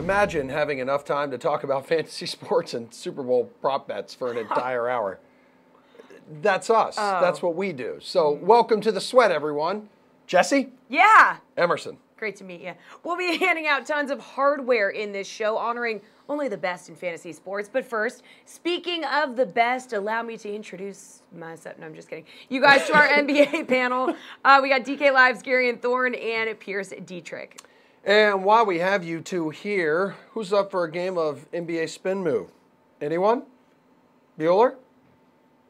Imagine having enough time to talk about fantasy sports and Super Bowl prop bets for an entire hour. That's us. Oh. That's what we do. So welcome to the sweat, everyone. Jessie? Yeah. Emerson. Great to meet you. We'll be handing out tons of hardware in this show, honoring only the best in fantasy sports. But first, speaking of the best, allow me to introduce myself. No, I'm just kidding. You guys to our NBA panel. We got DK Live's Gary and Thorne and Pierce Dietrich. And while we have you two here, who's up for a game of NBA spin move? Anyone? Bueller?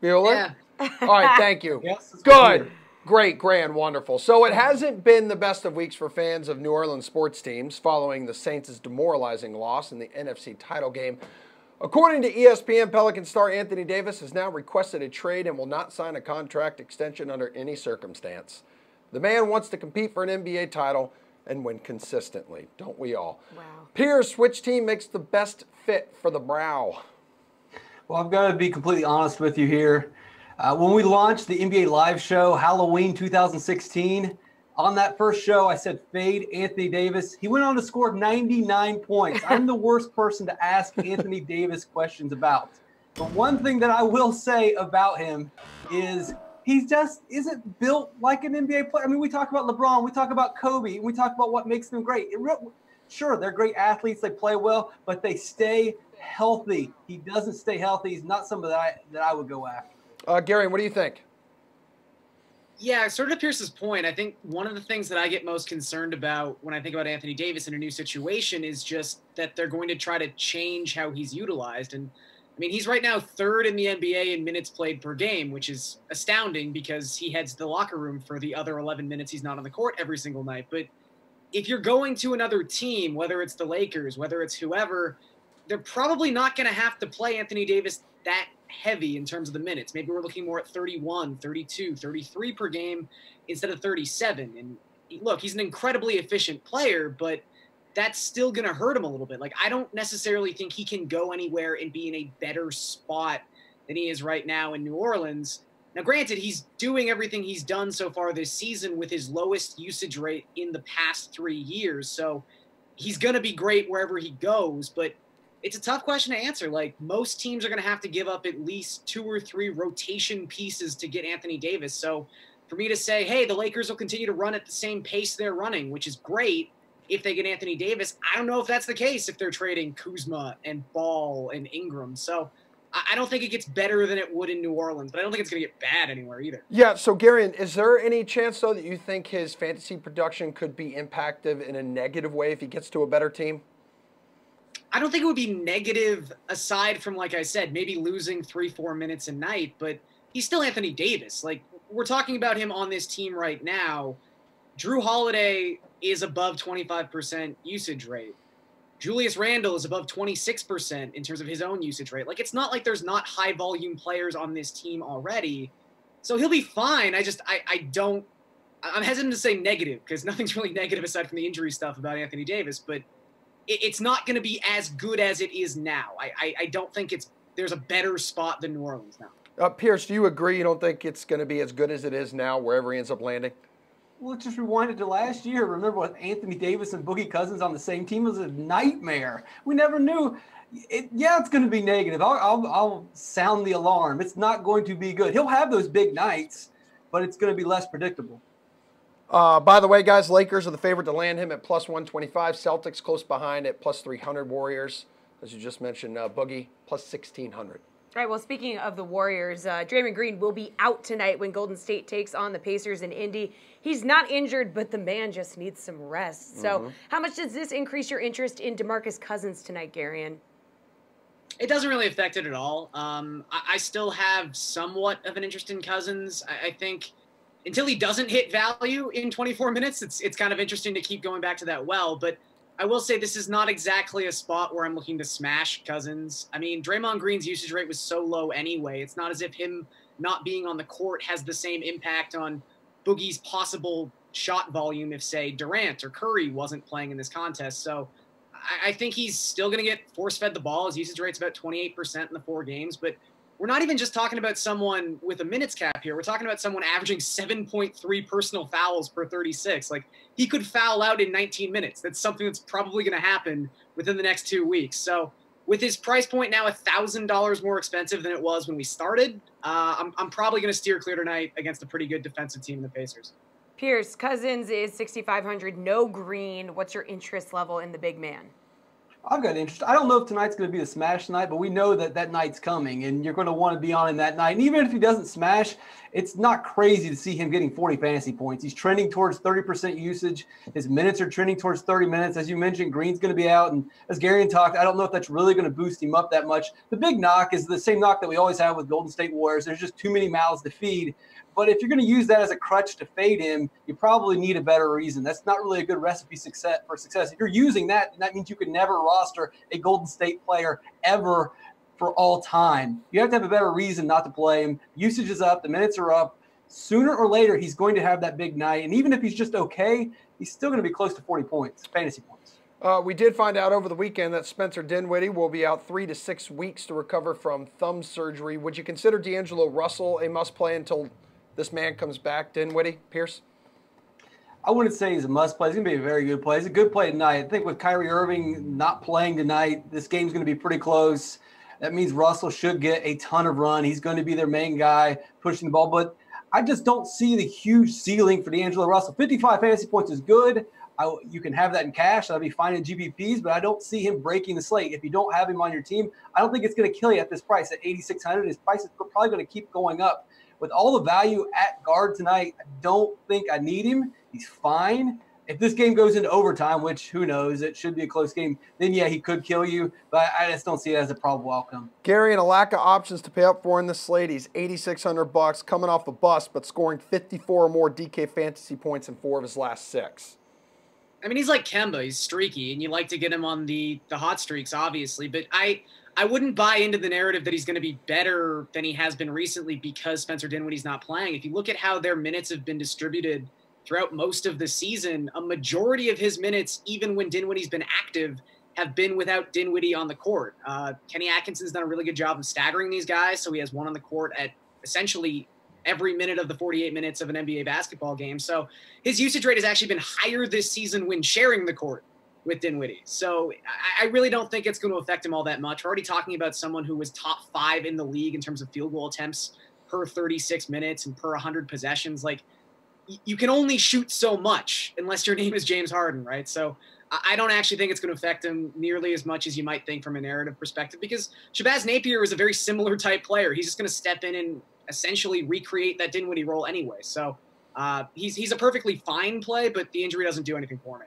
Yeah. All right, thank you. Yes, Good. Great, grand, wonderful. So it hasn't been the best of weeks for fans of New Orleans sports teams following the Saints' demoralizing loss in the NFC title game. According to ESPN, Pelican star Anthony Davis has now requested a trade and will not sign a contract extension under any circumstance. The man wants to compete for an NBA title and win consistently. Don't we all? Wow. Pierce, which team makes the best fit for the brow? Well, I've got to be completely honest with you here. When we launched the NBA Live show, Halloween 2016, on that first show, I said fade Anthony Davis. He went on to score 99 points. I'm the worst person to ask Anthony Davis questions about. But one thing that I will say about him is he just isn't built like an NBA player. I mean, we talk about LeBron, we talk about Kobe, we talk about what makes them great. Sure, they're great athletes, they play well, but they stay healthy. He doesn't stay healthy. He's not somebody that I would go after. Gary, what do you think? Yeah, sort of to Pierce's point, I think one of the things that I get most concerned about when I think about Anthony Davis in a new situation is just that they're going to try to change how he's utilized. And I mean, he's right now third in the NBA in minutes played per game, which is astounding because he heads to the locker room for the other 11 minutes he's not on the court every single night. But if you're going to another team, whether it's the Lakers, whether it's whoever, they're probably not going to have to play Anthony Davis that heavy in terms of the minutes. Maybe we're looking more at 31, 32, 33 per game instead of 37. And look, he's an incredibly efficient player, but that's still going to hurt him a little bit. Like, I don't necessarily think he can go anywhere and be in a better spot than he is right now in New Orleans. Now, granted, he's doing everything he's done so far this season with his lowest usage rate in the past 3 years. So he's going to be great wherever he goes, but it's a tough question to answer. Like, most teams are going to have to give up at least 2 or 3 rotation pieces to get Anthony Davis. So for me to say, hey, the Lakers will continue to run at the same pace they're running, which is great if they get Anthony Davis, I don't know if that's the case if they're trading Kuzma and Ball and Ingram. So I don't think it gets better than it would in New Orleans, but I don't think it's going to get bad anywhere either. Yeah, so Gary, is there any chance, though, that you think his fantasy production could be impacted in a negative way if he gets to a better team? I don't think it would be negative aside from, like I said, maybe losing 3-4 minutes a night, but he's still Anthony Davis. Like, we're talking about him on this team right now. Drew Holiday is above 25% usage rate. Julius Randle is above 26% in terms of his own usage rate. Like, it's not like there's not high volume players on this team already. So he'll be fine. I'm hesitant to say negative because nothing's really negative aside from the injury stuff about Anthony Davis, but it's not going to be as good as it is now. I don't think there's a better spot than New Orleans now. Pierce, do you agree? You don't think it's going to be as good as it is now wherever he ends up landing? Well, let's just rewind it to last year. Remember what Anthony Davis and Boogie Cousins on the same team was a nightmare. We never knew. It's going to be negative. I'll sound the alarm. It's not going to be good. He'll have those big nights, but it's going to be less predictable. By the way, guys, Lakers are the favorite to land him at plus 125. Celtics close behind at plus 300. Warriors, as you just mentioned, Boogie, plus 1,600. All right, well, speaking of the Warriors, Draymond Green will be out tonight when Golden State takes on the Pacers in Indy. He's not injured, but the man just needs some rest. So how much does this increase your interest in DeMarcus Cousins tonight, Garion? It doesn't really affect it at all. I still have somewhat of an interest in Cousins. I think until he doesn't hit value in 24 minutes, it's kind of interesting to keep going back to that well. But I will say this is not exactly a spot where I'm looking to smash Cousins. I mean, Draymond Green's usage rate was so low anyway. It's not as if him not being on the court has the same impact on Boogie's possible shot volume if, say, Durant or Curry wasn't playing in this contest. So I think he's still going to get force-fed the ball. His usage rate's about 28% in the 4 games. But we're not even just talking about someone with a minutes cap here. We're talking about someone averaging 7.3 personal fouls per 36. Like, he could foul out in 19 minutes. That's something that's probably going to happen within the next 2 weeks. So with his price point now $1,000 more expensive than it was when we started, I'm probably going to steer clear tonight against a pretty good defensive team in the Pacers. Pierce, Cousins is 6,500, no Green. What's your interest level in the big man? I've got interest. I don't know if tonight's going to be the smash night, but we know that that night's coming, and you're going to want to be on in that night. And even if he doesn't smash, it's not crazy to see him getting 40 fantasy points. He's trending towards 30% usage. His minutes are trending towards 30 minutes. As you mentioned, Green's going to be out. And as Garion talked, I don't know if that's really going to boost him up that much. The big knock is the same knock that we always have with Golden State Warriors. There's just too many mouths to feed. But if you're going to use that as a crutch to fade him, you probably need a better reason. That's not really a good recipe for success. If you're using that, then that means you could never roster a Golden State player ever for all time. You have to have a better reason not to play him. Usage is up. The minutes are up. Sooner or later, he's going to have that big night. And even if he's just okay, he's still going to be close to 40 points, fantasy points. We did find out over the weekend that Spencer Dinwiddie will be out 3 to 6 weeks to recover from thumb surgery. Would you consider D'Angelo Russell a must-play until this man comes back, Dinwiddie, Pierce? I wouldn't say he's a must-play. He's going to be a very good play. He's a good play tonight. I think with Kyrie Irving not playing tonight, this game's going to be pretty close. That means Russell should get a ton of run. He's going to be their main guy pushing the ball. But I just don't see the huge ceiling for D'Angelo Russell. 55 fantasy points is good. You can have that in cash. That'll be fine in GPPs, but I don't see him breaking the slate. If you don't have him on your team, I don't think it's going to kill you at this price. At 8,600, his price is probably going to keep going up. With all the value at guard tonight, I don't think I need him. He's fine. If this game goes into overtime, which who knows, it should be a close game, then yeah, he could kill you, but I just don't see it as a probable outcome. Gary, and a lack of options to pay up for in this slate. He's $8,600 coming off the bus, but scoring 54 or more DK fantasy points in 4 of his last 6. I mean, he's like Kemba. He's streaky, and you like to get him on the hot streaks, obviously, but I wouldn't buy into the narrative that he's going to be better than he has been recently because Spencer Dinwiddie's not playing. If you look at how their minutes have been distributed throughout most of the season, a majority of his minutes, even when Dinwiddie's been active, have been without Dinwiddie on the court. Kenny Atkinson's done a really good job of staggering these guys, so he has one on the court at essentially every minute of the 48 minutes of an NBA basketball game. So his usage rate has actually been higher this season when sharing the court with Dinwiddie. So I really don't think it's going to affect him all that much. We're already talking about someone who was top 5 in the league in terms of field goal attempts per 36 minutes and per 100 possessions. Like, you can only shoot so much unless your name is James Harden, right? So I don't actually think it's going to affect him nearly as much as you might think from a narrative perspective, because Shabazz Napier is a very similar type player. He's just going to step in and essentially recreate that Dinwiddie role anyway. So he's a perfectly fine play, but the injury doesn't do anything for me.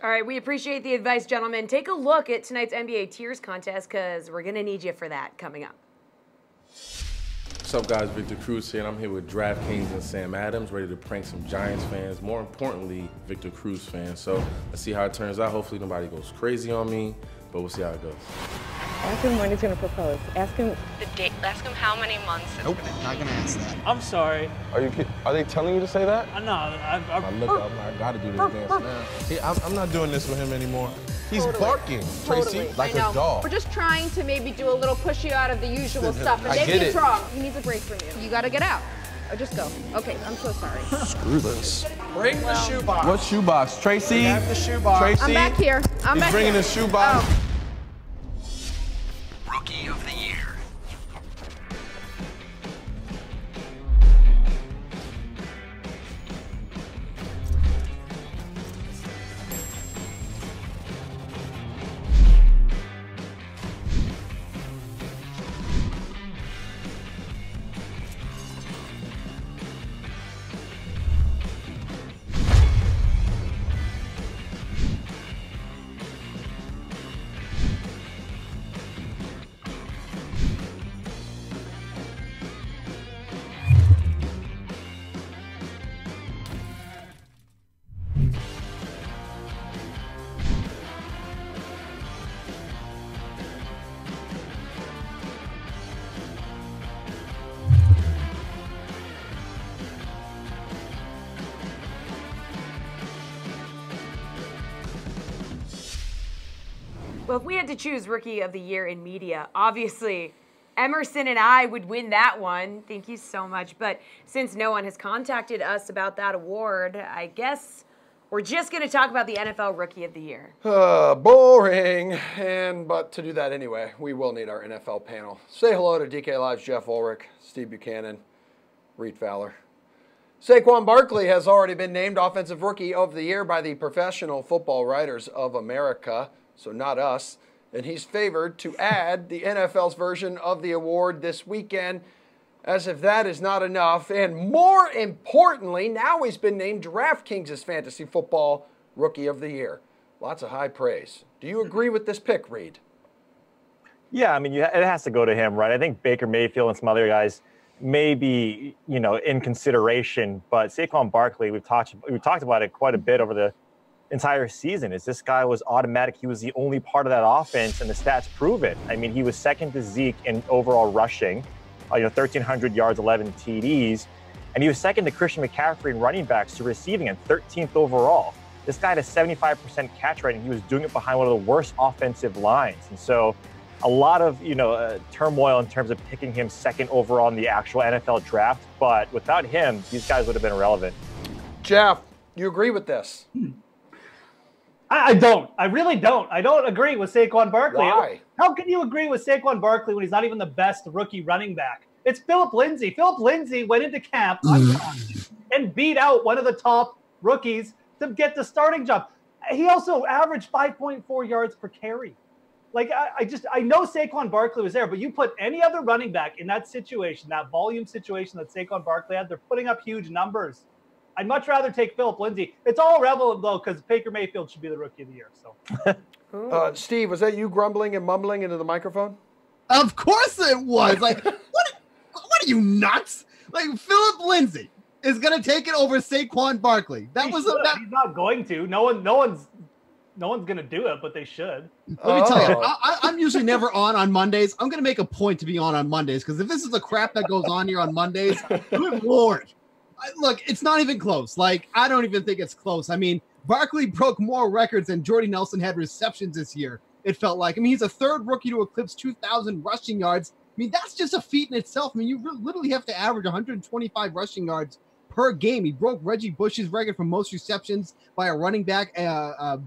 All right, we appreciate the advice, gentlemen. Take a look at tonight's NBA Tiers contest because we're going to need you for that coming up. What's up, guys? Victor Cruz here, and I'm here with DraftKings and Sam Adams, ready to prank some Giants fans, more importantly, Victor Cruz fans. So let's see how it turns out. Hopefully nobody goes crazy on me, but we'll see how it goes. Ask him when he's going to propose. Ask him the date. Ask him how many months. Nope, not gonna ask that. I'm sorry. Are they telling you to say that? No, I gotta do this dance now. I'm not doing this with him anymore. He's barking, Tracy, like a dog. We're just trying to maybe do a little push you out of the usual stuff, and maybe it's wrong. He needs a break from you. You gotta get out. Or just go. Okay, I'm so sorry. Screw this. Bring the shoebox. What shoebox, Tracy? We have the shoebox. Tracy, I'm back here. He's bringing the shoebox. Oh. Rookie of the year. Well, if we had to choose Rookie of the Year in media, obviously Emerson and I would win that one. Thank you so much. But since no one has contacted us about that award, I guess we're just going to talk about the NFL Rookie of the Year. Boring. But to do that anyway, we will need our NFL panel. Say hello to DK Live's Jeff Ulrich, Steve Buchanan, Reed Fowler. Saquon Barkley has already been named Offensive Rookie of the Year by the Professional Football Writers of America, so not us. And he's favored to add the NFL's version of the award this weekend, as if that is not enough. And more importantly, now he's been named DraftKings' Fantasy Football Rookie of the Year. Lots of high praise. Do you agree with this pick, Reed? Yeah, I mean, it has to go to him, right? I think Baker Mayfield and some other guys may be, in consideration, but Saquon Barkley, we've talked about it quite a bit over the entire season. Is this guy was automatic. He was the only part of that offense, and the stats prove it. I mean, he was second to Zeke in overall rushing, 1,300 yards, 11 TDs, and he was second to Christian McCaffrey in running backs to receiving and 13th overall. This guy had a 75% catch rate, and he was doing it behind one of the worst offensive lines. And so a lot of, turmoil in terms of picking him second overall in the actual NFL draft. But without him, these guys would have been irrelevant. Jeff, you agree with this? I don't. I really don't. I don't agree with Saquon Barkley. Why? How can you agree with Saquon Barkley when he's not even the best rookie running back? It's Philip Lindsay. Philip Lindsay went into camp and beat out one of the top rookies to get the starting job. He also averaged 5.4 yards per carry. I know Saquon Barkley was there, but you put any other running back in that situation, that volume situation that Saquon Barkley had, they're putting up huge numbers. I'd much rather take Philip Lindsay. It's all irrelevant, though, because Baker Mayfield should be the Rookie of the Year. So, Steve, was that you grumbling and mumbling into the microphone? Of course it was. What are you, nuts? Philip Lindsay is going to take it over Saquon Barkley. He's not going to. No one's going to do it, but they should. Let me tell you, I'm usually never on Mondays. I'm going to make a point to be on Mondays, because if this is the crap that goes on here on Mondays, good Lord. Look, it's not even close. I don't even think it's close. I mean, Barkley broke more records than Jordy Nelson had receptions this year, it felt like. I mean, he's a third rookie to eclipse 2,000 rushing yards. I mean, that's just a feat in itself. I mean, you literally have to average 125 rushing yards per game. He broke Reggie Bush's record for most receptions by a running back.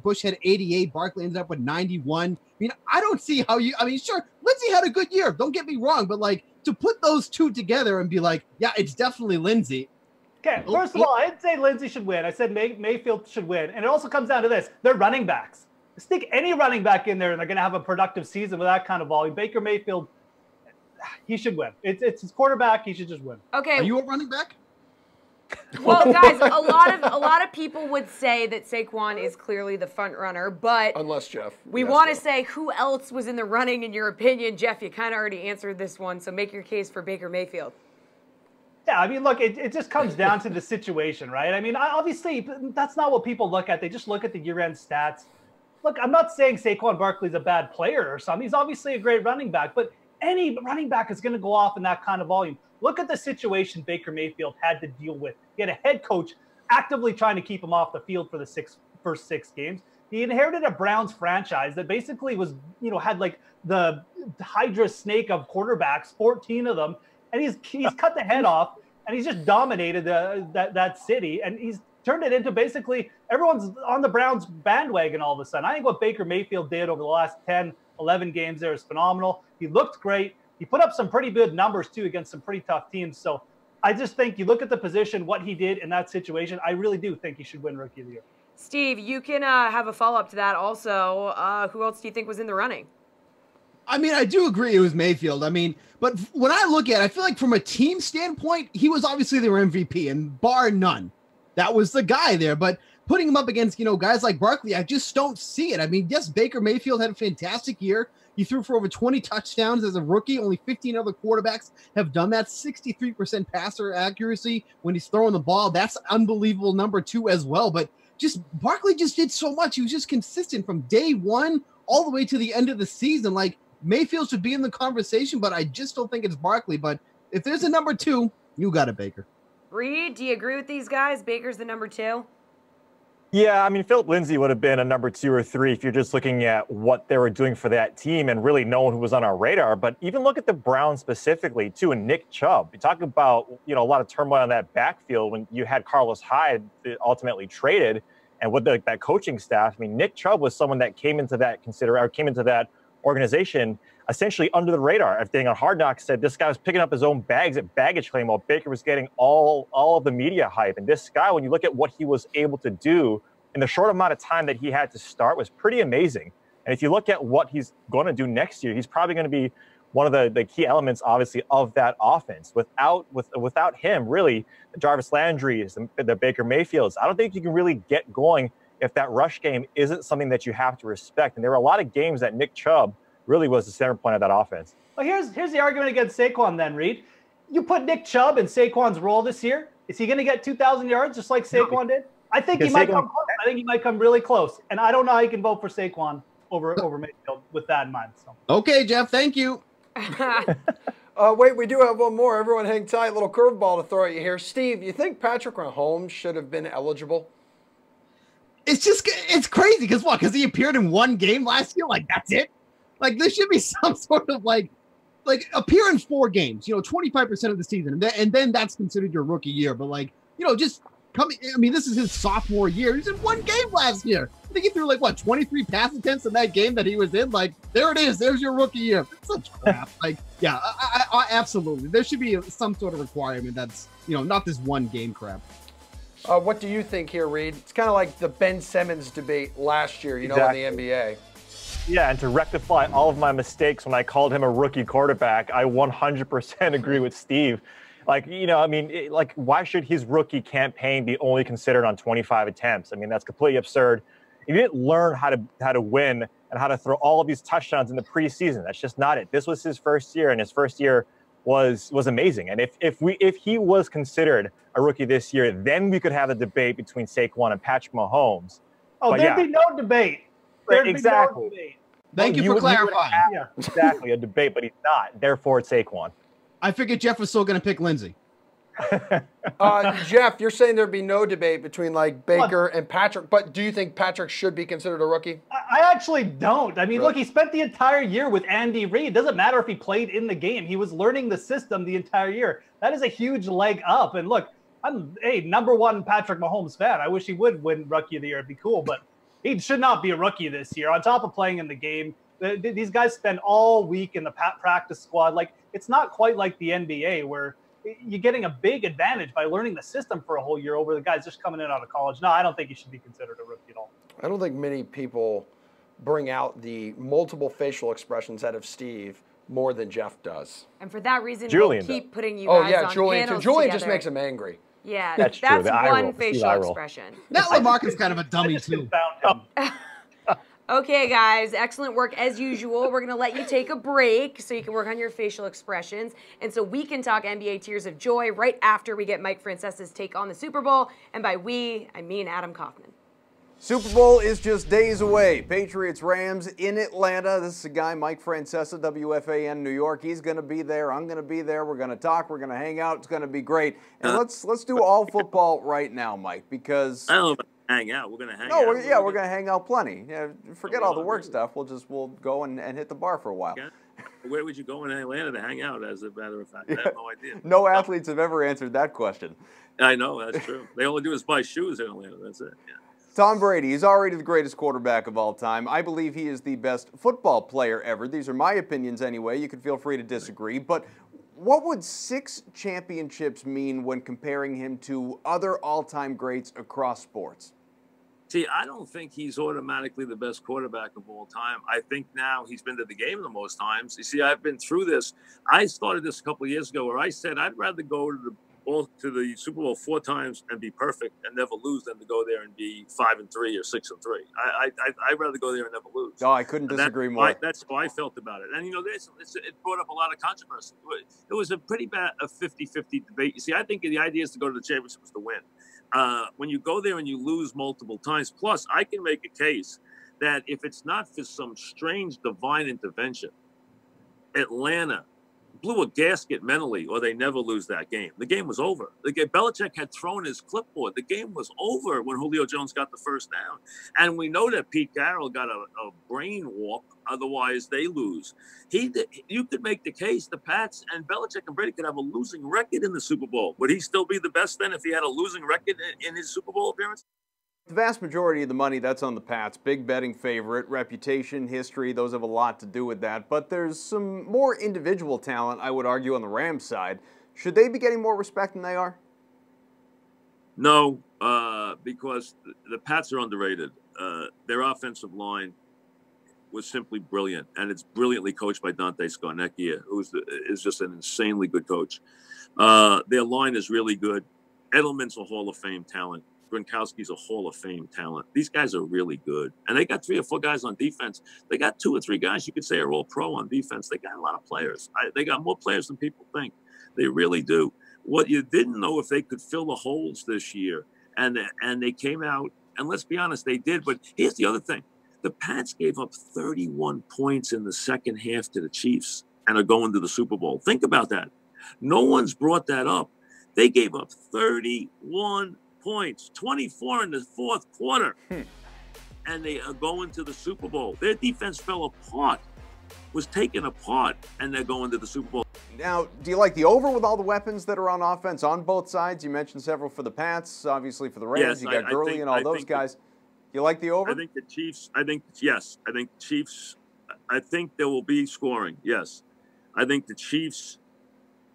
Bush had 88. Barkley ended up with 91. I mean, I don't see how sure, Lindsay had a good year. Don't get me wrong. But, to put those two together and be yeah, it's definitely Lindsay. Okay, first of all, I didn't say Lindsay should win. I said Mayfield should win. And it also comes down to this. They're running backs. Stick any running back in there, and they're going to have a productive season with that kind of volume. Baker Mayfield, he should win. It's his quarterback. He should just win. Okay. Are you a running back? Well, guys, a lot of people would say that Saquon is clearly the front runner, but unless Jeff, we want to say who else was in the running in your opinion. Jeff, you kind of already answered this one, so make your case for Baker Mayfield. Yeah, I mean, look, it just comes down to the situation, right? I mean, obviously, that's not what people look at. They just look at the year-end stats. Look, I'm not saying Saquon Barkley's a bad player or something. He's obviously a great running back, but any running back is going to go off in that kind of volume. Look at the situation Baker Mayfield had to deal with. He had a head coach actively trying to keep him off the field for the first six games. He inherited a Browns franchise that basically was, had the Hydra snake of quarterbacks, 14 of them. And he's cut the head off, and he's just dominated that city. And he's turned it into basically everyone's on the Browns bandwagon all of a sudden. I think what Baker Mayfield did over the last 10, 11 games there is phenomenal. He looked great. He put up some pretty good numbers, too, against some pretty tough teams. So I just think you look at the position, what he did in that situation, I really do think he should win Rookie of the Year. Steve, you can have a follow-up to that also. Who else do you think was in the running? I mean, I do agree it was Mayfield. I mean, but when I look at it, I feel like from a team standpoint, he was obviously their MVP, and bar none, that was the guy there. But putting him up against, guys like Barkley, I just don't see it. I mean, yes, Baker Mayfield had a fantastic year. He threw for over 20 touchdowns as a rookie. Only 15 other quarterbacks have done that. 63% passer accuracy when he's throwing the ball. That's unbelievable number 2 as well. But just Barkley just did so much. He was just consistent from day one all the way to the end of the season. Mayfield should be in the conversation, but I just don't think it's Barkley. But if there's a number 2, you got it, Baker. Reed, do you agree with these guys? Baker's the number 2? Yeah, I mean, Philip Lindsay would have been a number 2 or 3 if you're just looking at what they were doing for that team and really no one who was on our radar. But even look at the Browns specifically, too, and Nick Chubb. You talk about, a lot of turmoil on that backfield when you had Carlos Hyde ultimately traded and with that coaching staff. I mean, Nick Chubb was someone that came into that organization essentially under the radar. Everything on Hard Knocks said this guy was picking up his own bags at baggage claim while Baker was getting all of the media hype. And this guy, when you look at what he was able to do in the short amount of time that he had to start, was pretty amazing. And if you look at what he's going to do next year, he's probably going to be one of the key elements, obviously, of that offense. Without him, really, the Jarvis Landry's, the Baker Mayfields, I don't think you can really get going if that rush game isn't something that you have to respect. And there were a lot of games that Nick Chubb really was the center point of that offense. Well, here's the argument against Saquon then, Reed. You put Nick Chubb in Saquon's role this year. Is he going to get 2,000 yards just like Saquon did? I think he might come close. I think he might come really close. And I don't know how you can vote for Saquon over Mayfield with that in mind. So. Okay, Jeff, thank you. Wait, we do have one more. Everyone hang tight. Little curveball to throw at you here. Steve, you think Patrick Mahomes should have been eligible? It's crazy because what? Because he appeared in one game last year? Like, that's it? Like, there should be some sort of like appear in 4 games, 25% of the season. And then that's considered your rookie year. But just coming, I mean, this is his sophomore year. He's in one game last year. I think he threw 23 pass attempts in that game that he was in. Like, there it is. There's your rookie year. It's such crap. Yeah, I absolutely. There should be some sort of requirement that's, not this one game crap. What do you think here, Reed? It's kind of like the Ben Simmons debate last year, Exactly. in the NBA. Yeah, and to rectify all of my mistakes when I called him a rookie quarterback, I 100% agree with Steve. Why should his rookie campaign be only considered on 25 attempts? I mean, that's completely absurd. He didn't learn how to win and how to throw all of these touchdowns in the preseason. That's just not it. This was his first year, and his first year was amazing. And if he was considered a rookie this year, then we could have a debate between Saquon and Patrick Mahomes. Oh, there'd be no debate. Exactly. Thank you for clarifying. Yeah. Exactly, a debate, but he's not. Therefore, it's Saquon. I figured Jeff was still going to pick Lindsay. Jeff, you're saying there'd be no debate between Baker and Patrick, but do you think Patrick should be considered a rookie? I actually don't. I mean, Look, he spent the entire year with Andy Reid. It doesn't matter if he played in the game. He was learning the system the entire year. That is a huge leg up. And look, I'm a number 1 Patrick Mahomes fan. I wish he would win Rookie of the Year. It'd be cool, but he should not be a rookie this year. On top of playing in the game, these guys spend all week in the practice squad. It's not quite like the NBA where you're getting a big advantage by learning the system for a whole year over the guys just coming in out of college. No, I don't think he should be considered a rookie at all. I don't think many people bring out the multiple facial expressions out of Steve more than Jeff does. And for that reason, Julian we'll keep putting you guys on Julian too. panels Julian together. just makes him angry. Yeah, that's one facial expression. That Lamarcus kind of a dummy too. Okay, guys, excellent work as usual. We're going to let you take a break so you can work on your facial expressions. And so we can talk NBA Tears of Joy right after we get Mike Francesa's take on the Super Bowl. And by we, I mean Adam Kaufman. Super Bowl is just days away. Patriots-Rams in Atlanta. This is a guy, Mike Francesa, WFAN New York. He's going to be there. I'm going to be there. We're going to talk. We're going to hang out. It's going to be great. And let's do all football right now, Mike, because I don't know about hang out. We're going to hang out. We're going to hang out plenty. Yeah, forget all the work stuff. We'll go and hit the bar for a while. Okay. Where would you go in Atlanta to hang out, as a matter of fact? I have no idea. No athletes have ever answered that question. I know, that's true. They only do is buy shoes in Atlanta. That's it. Yeah. Tom Brady, he's already the greatest quarterback of all time. I believe he is the best football player ever. These are my opinions anyway. You can feel free to disagree. But what would 6 championships mean when comparing him to other all-time greats across sports? See, I don't think he's automatically the best quarterback of all time. I think now he's been to the game the most times. You see, I've been through this. I started this a couple of years ago where I said I'd rather go to the Super Bowl 4 times and be perfect and never lose than to go there and be 5-3 or 6-3. I'd rather go there and never lose. Oh, I couldn't disagree more. That's how I felt about it. And, it brought up a lot of controversy. It was a pretty bad 50-50 debate. You see, I think the idea is to go to the championship is to win. When you go there and you lose multiple times, plus I can make a case that if it's not for some strange divine intervention, Atlanta blew a gasket mentally, or they never lose that game. The game was over. Belichick had thrown his clipboard. The game was over when Julio Jones got the first down. And we know that Pete Carroll got a brain warp. Otherwise, they lose. You could make the case the Pats and Belichick and Brady could have a losing record in the Super Bowl. Would he still be the best then if he had a losing record in his Super Bowl appearance? The vast majority of the money, that's on the Pats. Big betting favorite, reputation, history, those have a lot to do with that. But there's some more individual talent, I would argue, on the Rams side. Should they be getting more respect than they are? No, because the Pats are underrated. Their offensive line was simply brilliant, and it's brilliantly coached by Dante Scarnecchia, who is just an insanely good coach. Their line is really good. Edelman's a Hall of Fame talent. Gronkowski's a Hall of Fame talent. These guys are really good. And they got 3 or 4 guys on defense. They got 2 or 3 guys you could say are all pro on defense. They got a lot of players. They got more players than people think. They really do. What you didn't know if they could fill the holes this year. And they came out, and let's be honest, they did. But here's the other thing. The Pats gave up 31 points in the second half to the Chiefs and are going to the Super Bowl. Think about that. No one's brought that up. They gave up 31 points, 24 in the fourth quarter, and they are going to the Super Bowl. Their defense fell apart, was taken apart, and they're going to the Super Bowl. Now, do you like the over with all the weapons that are on offense on both sides? You mentioned several for the Pats, obviously for the Rams. Yes, you got Gurley and all those guys. You like the over? I think the Chiefs, yes. I think the Chiefs, I think there will be scoring, yes. I think the Chiefs,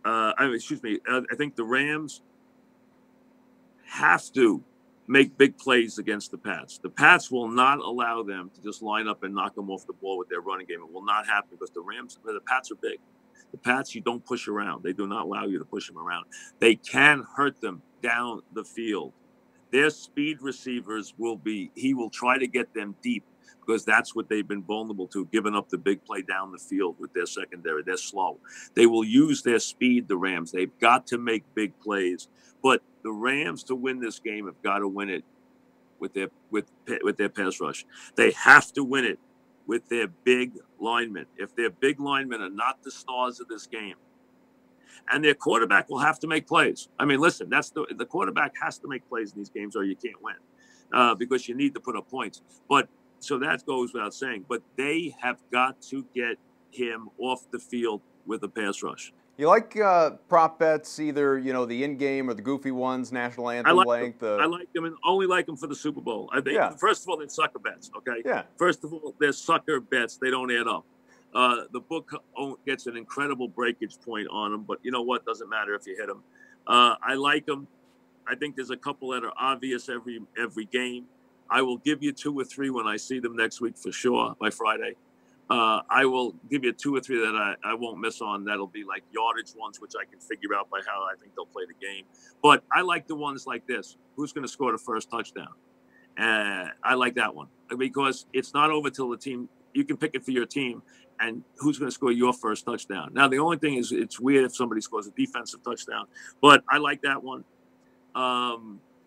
I think the Rams have to make big plays against the Pats. The Pats will not allow them to just line up and knock them off the ball with their running game. It will not happen because the Pats are big. The Pats, you don't push around. They do not allow you to push them around. They can hurt them down the field. Their speed receivers he will try to get them deep because that's what they've been vulnerable to, giving up the big play down the field with their secondary. They're slow. They will use their speed, the Rams. They've got to make big plays. But the Rams, to win this game, have got to win it with their pass rush. They have to win it with their big linemen. If their big linemen are not the stars of this game, and their quarterback will have to make plays. I mean, listen, the quarterback has to make plays in these games or you can't win because you need to put up points. But so that goes without saying. But they have got to get him off the field with a pass rush. You like prop bets, either the in-game or the goofy ones, national anthem length? I like them and only like them for the Super Bowl. I think first of all, they're sucker bets. Okay. Yeah. First of all, they're sucker bets. They don't add up. The book gets an incredible breakage point on them, but you know what? Doesn't matter if you hit them. I like them. I think there's a couple that are obvious every game. I will give you 2 or 3 when I see them next week for sure by Friday. I will give you 2 or 3 that I won't miss on. That'll be like yardage ones, which I can figure out by how I think they'll play the game. But I like the ones like this. Who's going to score the first touchdown? I like that one because it's not over till the team. You can pick it for your team. And who's going to score your first touchdown? Now, the only thing is it's weird if somebody scores a defensive touchdown. But I like that one.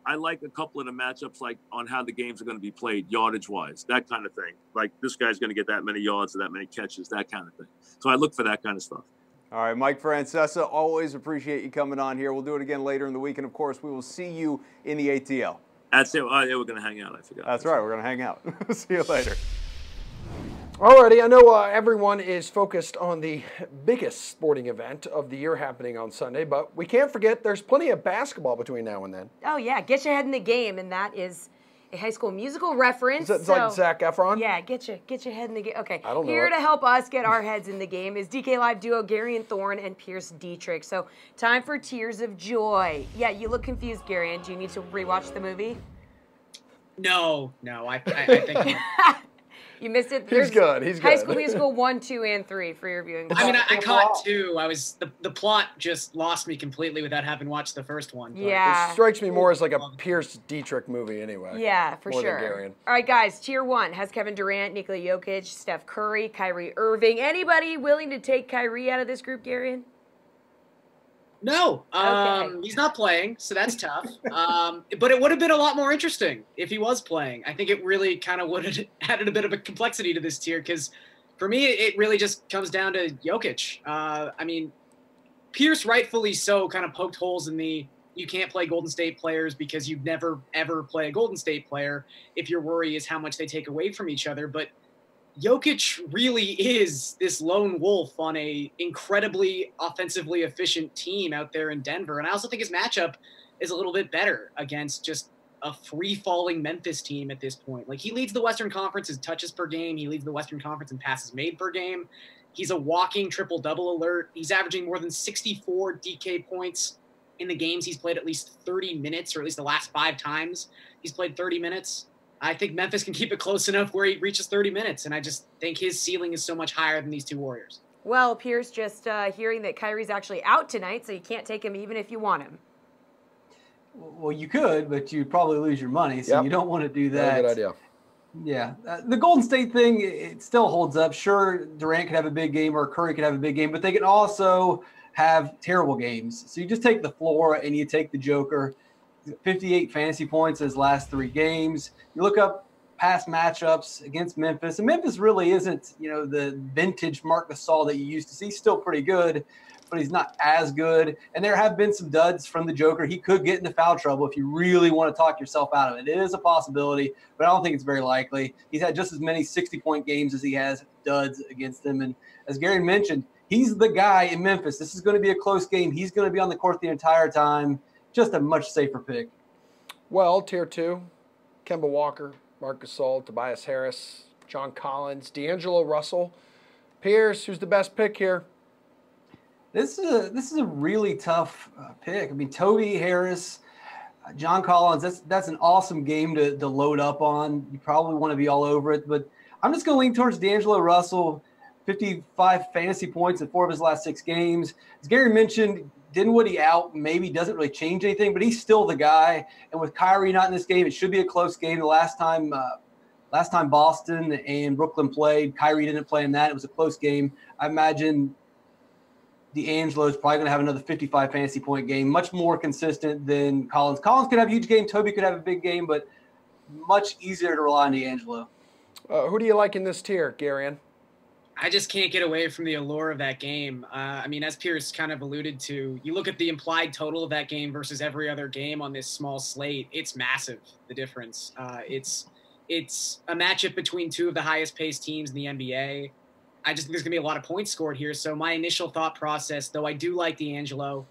I like a couple of the matchups like on how the games are going to be played, yardage-wise, that kind of thing. Like this guy's going to get that many yards or that many catches, that kind of thing. So I look for that kind of stuff. All right, Mike Francesa, always appreciate you coming on here. We'll do it again later in the week. And, of course, we will see you in the ATL. That's it. Oh, yeah, we're going to hang out. I forgot. That's right. We're going to hang out. See you later. Alrighty, I know everyone is focused on the biggest sporting event of the year happening on Sunday, but we can't forget there's plenty of basketball between now and then. Oh, yeah. Get your head in the game, and that is a High School Musical reference. Is that like Zac Efron? Yeah, get your head in the game. Okay, I don't know. Here to help us get our heads in the game is DK Live duo Garion Thorne and Pierce Dietrich. So, time for Tears of Joy. Yeah, you look confused, Garion. Do you need to rewatch the movie? No, I think... You missed it. He's good. He's good. High School Musical 1, 2, and 3 for your viewing. I mean, I caught 2. The plot just lost me completely without having watched the first one. But. Yeah. It strikes me more as like a Pierce Dietrich movie anyway. Yeah, for sure. All right, guys, tier 1 has Kevin Durant, Nikola Jokic, Steph Curry, Kyrie Irving. Anybody willing to take Kyrie out of this group, Garion? No, he's not playing, so that's tough. But it would have been a lot more interesting if he was playing. I think it really kind of would have added a bit of a complexity to this tier because for me, it really just comes down to Jokic. I mean, Pierce rightfully so kind of poked holes in the you can't play Golden State players because you'd never, ever play a Golden State player if your worry is how much they take away from each other. But Jokic really is this lone wolf on a incredibly offensively efficient team out there in Denver. And I also think his matchup is a little bit better against just a free-falling Memphis team at this point. Like, he leads the Western Conference in touches per game. He leads the Western Conference in passes made per game. He's a walking triple-double alert. He's averaging more than 64 DK points in the games he's played at least 30 minutes, or at least the last 5 times he's played 30 minutes. I think Memphis can keep it close enough where he reaches 30 minutes, and I just think his ceiling is so much higher than these two Warriors. Well, Pierce, just hearing that Kyrie's actually out tonight, so you can't take him even if you want him. Well, you could, but you'd probably lose your money, so you don't want to do that. Good idea. Yeah. The Golden State thing, it still holds up. Sure, Durant could have a big game or Curry could have a big game, but they can also have terrible games. So you just take the floor and you take the Joker. 58 fantasy points his last 3 games. You look up past matchups against Memphis, and Memphis really isn't, the vintage Marc Gasol that you used to see. He's still pretty good, but he's not as good. And there have been some duds from the Joker. He could get into foul trouble if you really want to talk yourself out of it. It is a possibility, but I don't think it's very likely. He's had just as many 60-point games as he has duds against them. And as Gary mentioned, he's the guy in Memphis. This is going to be a close game. He's going to be on the court the entire time. Just a much safer pick. Well, tier 2, Kemba Walker, Marc Gasol, Tobias Harris, John Collins, D'Angelo Russell. Pierce, who's the best pick here? This is a really tough pick. I mean, Toby Harris, John Collins, that's an awesome game to load up on. You probably want to be all over it, but I'm just going to lean towards D'Angelo Russell, 55 fantasy points in 4 of his last 6 games. As Gary mentioned, Dinwiddie out maybe doesn't really change anything, but he's still the guy. And with Kyrie not in this game, it should be a close game. The last time Boston and Brooklyn played, Kyrie didn't play in that. It was a close game. I imagine D'Angelo is probably going to have another 55 fantasy point game, much more consistent than Collins. Collins could have a huge game. Toby could have a big game, but much easier to rely on D'Angelo. Who do you like in this tier, Garion? I just can't get away from the allure of that game. I mean, as Pierce kind of alluded to, you look at the implied total of that game versus every other game on this small slate. It's massive, the difference. It's a matchup between 2 of the highest-paced teams in the NBA. I just think there's going to be a lot of points scored here. So my initial thought process, though I do like D'Angelo,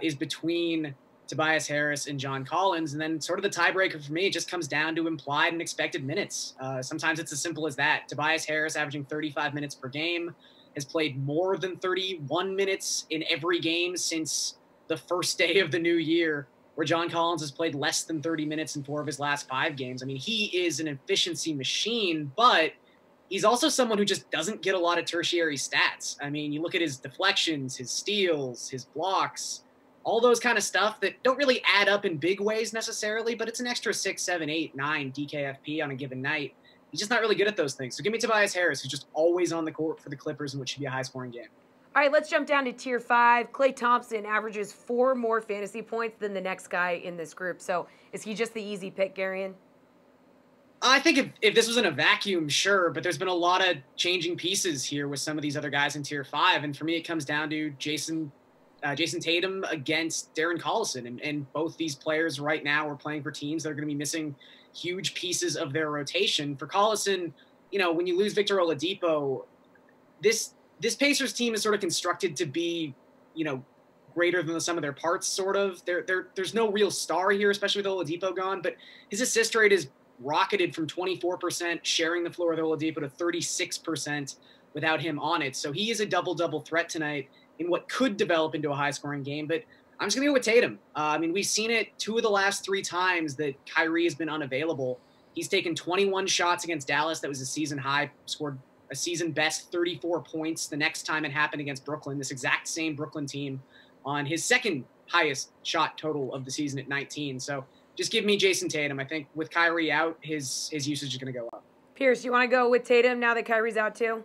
is between Tobias Harris and John Collins. And then sort of the tiebreaker for me, it just comes down to implied and expected minutes. Sometimes it's as simple as that. Tobias Harris, averaging 35 minutes per game, has played more than 31 minutes in every game since the first day of the new year, where John Collins has played less than 30 minutes in 4 of his last 5 games. I mean, he is an efficiency machine, but he's also someone who just doesn't get a lot of tertiary stats. I mean, you look at his deflections, his steals, his blocks, all those kind of stuff that don't really add up in big ways necessarily, but it's an extra 6, 7, 8, 9 DKFP on a given night. He's just not really good at those things. So give me Tobias Harris, who's just always on the court for the Clippers in what should be a high-scoring game. All right, let's jump down to tier 5. Klay Thompson averages 4 more fantasy points than the next guy in this group. So is he just the easy pick, Garion? I think if this was in a vacuum, sure, but there's been a lot of changing pieces here with some of these other guys in tier 5. And for me, it comes down to Jason Tatum against Darren Collison. And both these players right now are playing for teams that are going to be missing huge pieces of their rotation. For Collison, when you lose Victor Oladipo, this Pacers team is sort of constructed to be, greater than the sum of their parts, sort of. There's no real star here, especially with Oladipo gone, but his assist rate is rocketed from 24% sharing the floor with Oladipo to 36% without him on it. So he is a double-double threat tonight in what could develop into a high-scoring game. But I'm just going to go with Tatum. I mean, we've seen it 2 of the last 3 times that Kyrie has been unavailable. He's taken 21 shots against Dallas. That was a season high, scored a season-best 34 points. The next time it happened against Brooklyn, this exact same Brooklyn team, on his second highest shot total of the season at 19. So just give me Jason Tatum. I think with Kyrie out, his usage is going to go up. Pierce, you want to go with Tatum now that Kyrie's out too?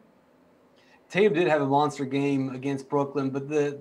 Tatum did have a monster game against Brooklyn, but the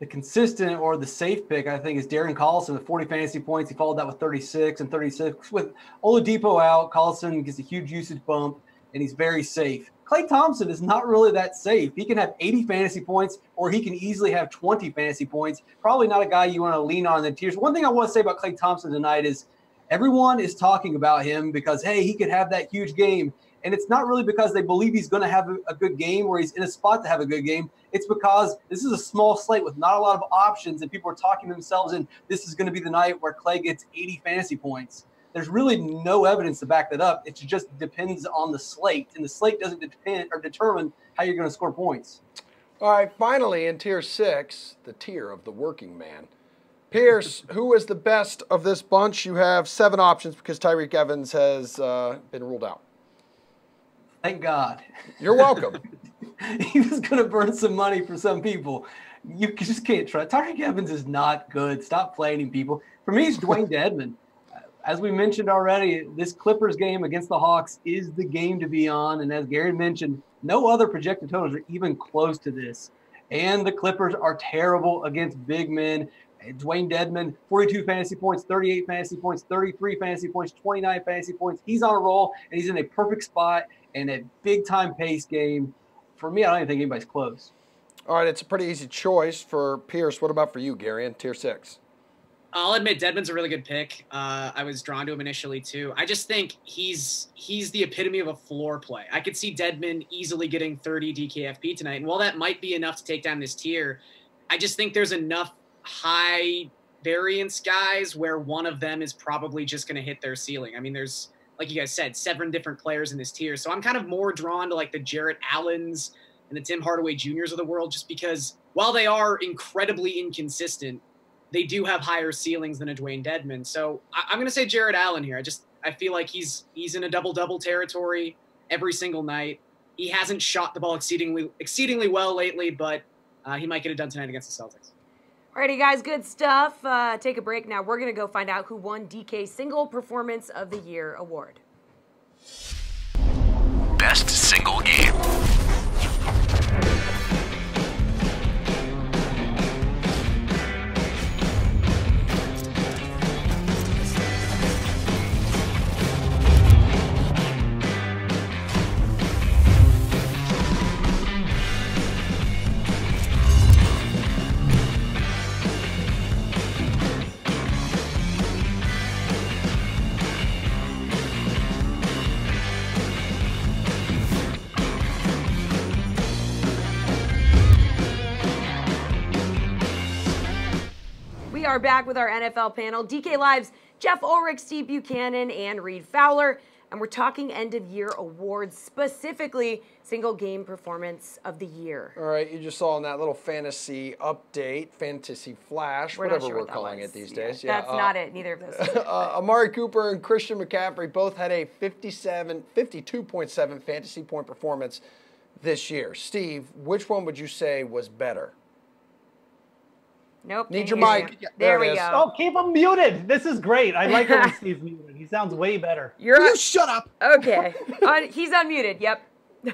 consistent or the safe pick, I think, is Darren Collison with 40 fantasy points. He followed that with 36 and 36. With Oladipo out, Collison gets a huge usage bump. and he's very safe. Klay Thompson is not really that safe. He can have 80 fantasy points, or he can easily have 20 fantasy points. Probably not a guy you want to lean on in the tiers. One thing I want to say about Klay Thompson tonight is everyone is talking about him because, hey, he could have that huge game. And it's not really because they believe he's going to have a good game or he's in a spot to have a good game. It's because this is a small slate with not a lot of options, and people are talking themselves in this is going to be the night where Klay gets 80 fantasy points. There's really no evidence to back that up. It just depends on the slate, and the slate doesn't depend or determine how you're going to score points. All right, finally in Tier 6, the tier of the working man. Pierce, who is the best of this bunch? You have 7 options because Tyreek Evans has been ruled out. Thank God. You're welcome. He was going to burn some money for some people. You just can't trust. Tyreek Evans is not good. Stop playing people. For me, it's Dwayne Dedmon. As we mentioned already, this Clippers game against the Hawks is the game to be on. And as Gary mentioned, no other projected totals are even close to this. And the Clippers are terrible against big men. Dwayne Dedmon, 42 fantasy points, 38 fantasy points, 33 fantasy points, 29 fantasy points. He's on a roll, and he's in a perfect spot and a big-time pace game. For me, I don't even think anybody's close. All right, it's a pretty easy choice for Pierce. What about for you, Gary, in Tier 6? I'll admit Dedmon's a really good pick. I was drawn to him initially, too. I just think he's the epitome of a floor play. I could see Dedmon easily getting 30 DKFP tonight, and while that might be enough to take down this tier, I just think there's enough high variance guys where one of them is probably just going to hit their ceiling. I mean, there's, like you guys said, 7 different players in this tier. So I'm kind of more drawn to like the Jarrett Allens and the Tim Hardaway Juniors of the world, just because while they are incredibly inconsistent, they do have higher ceilings than a Dwayne Dedmon. So I'm going to say Jarrett Allen here. I feel like he's in a double-double territory every single night. He hasn't shot the ball exceedingly well lately, but he might get it done tonight against the Celtics. Alrighty, guys, good stuff. Take a break now. We're going to go find out who won DK Single Performance of the Year award. Best single game. We are back with our NFL panel. DK Live's Jeff Ulrich, Steve Buchanan, and Reed Fowler. And we're talking end-of-year awards, specifically single game performance of the year. All right, you just saw in that little fantasy update, fantasy flash, whatever we're calling it these days. Yeah, that's not it, neither of those. Amari Cooper and Christian McCaffrey both had a 52.7 fantasy point performance this year. Steve, which one would you say was better? Nope. Need your mic. There we go. Oh, keep him muted. This is great. I like it when Steve's muted. He sounds way better. You shut up. Okay. He's unmuted. Yep.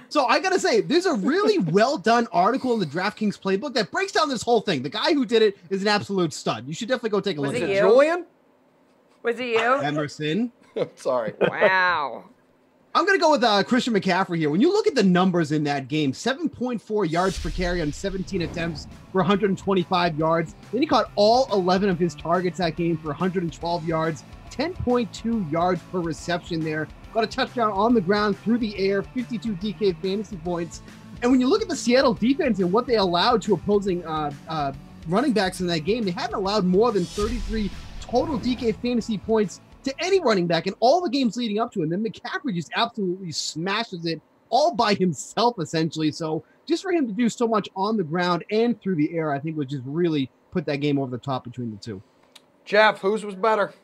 So I got to say, there's a really well done article in the DraftKings playbook that breaks down this whole thing. The guy who did it is an absolute stud. You should definitely go take a look at it. Was it you? Julian? Was it you? Emerson. Sorry. Wow. I'm going to go with Christian McCaffrey here. When you look at the numbers in that game, 7.4 yards per carry on 17 attempts for 125 yards. Then he caught all 11 of his targets that game for 112 yards, 10.2 yards per reception there. Got a touchdown on the ground through the air, 52 DK fantasy points. And when you look at the Seattle defense and what they allowed to opposing running backs in that game, they hadn't allowed more than 33 total DK fantasy points to any running back in all the games leading up to it. And then McCaffrey just absolutely smashes it all by himself, essentially. So just for him to do so much on the ground and through the air, I think would just really put that game over the top between the two. Jeff, whose was better?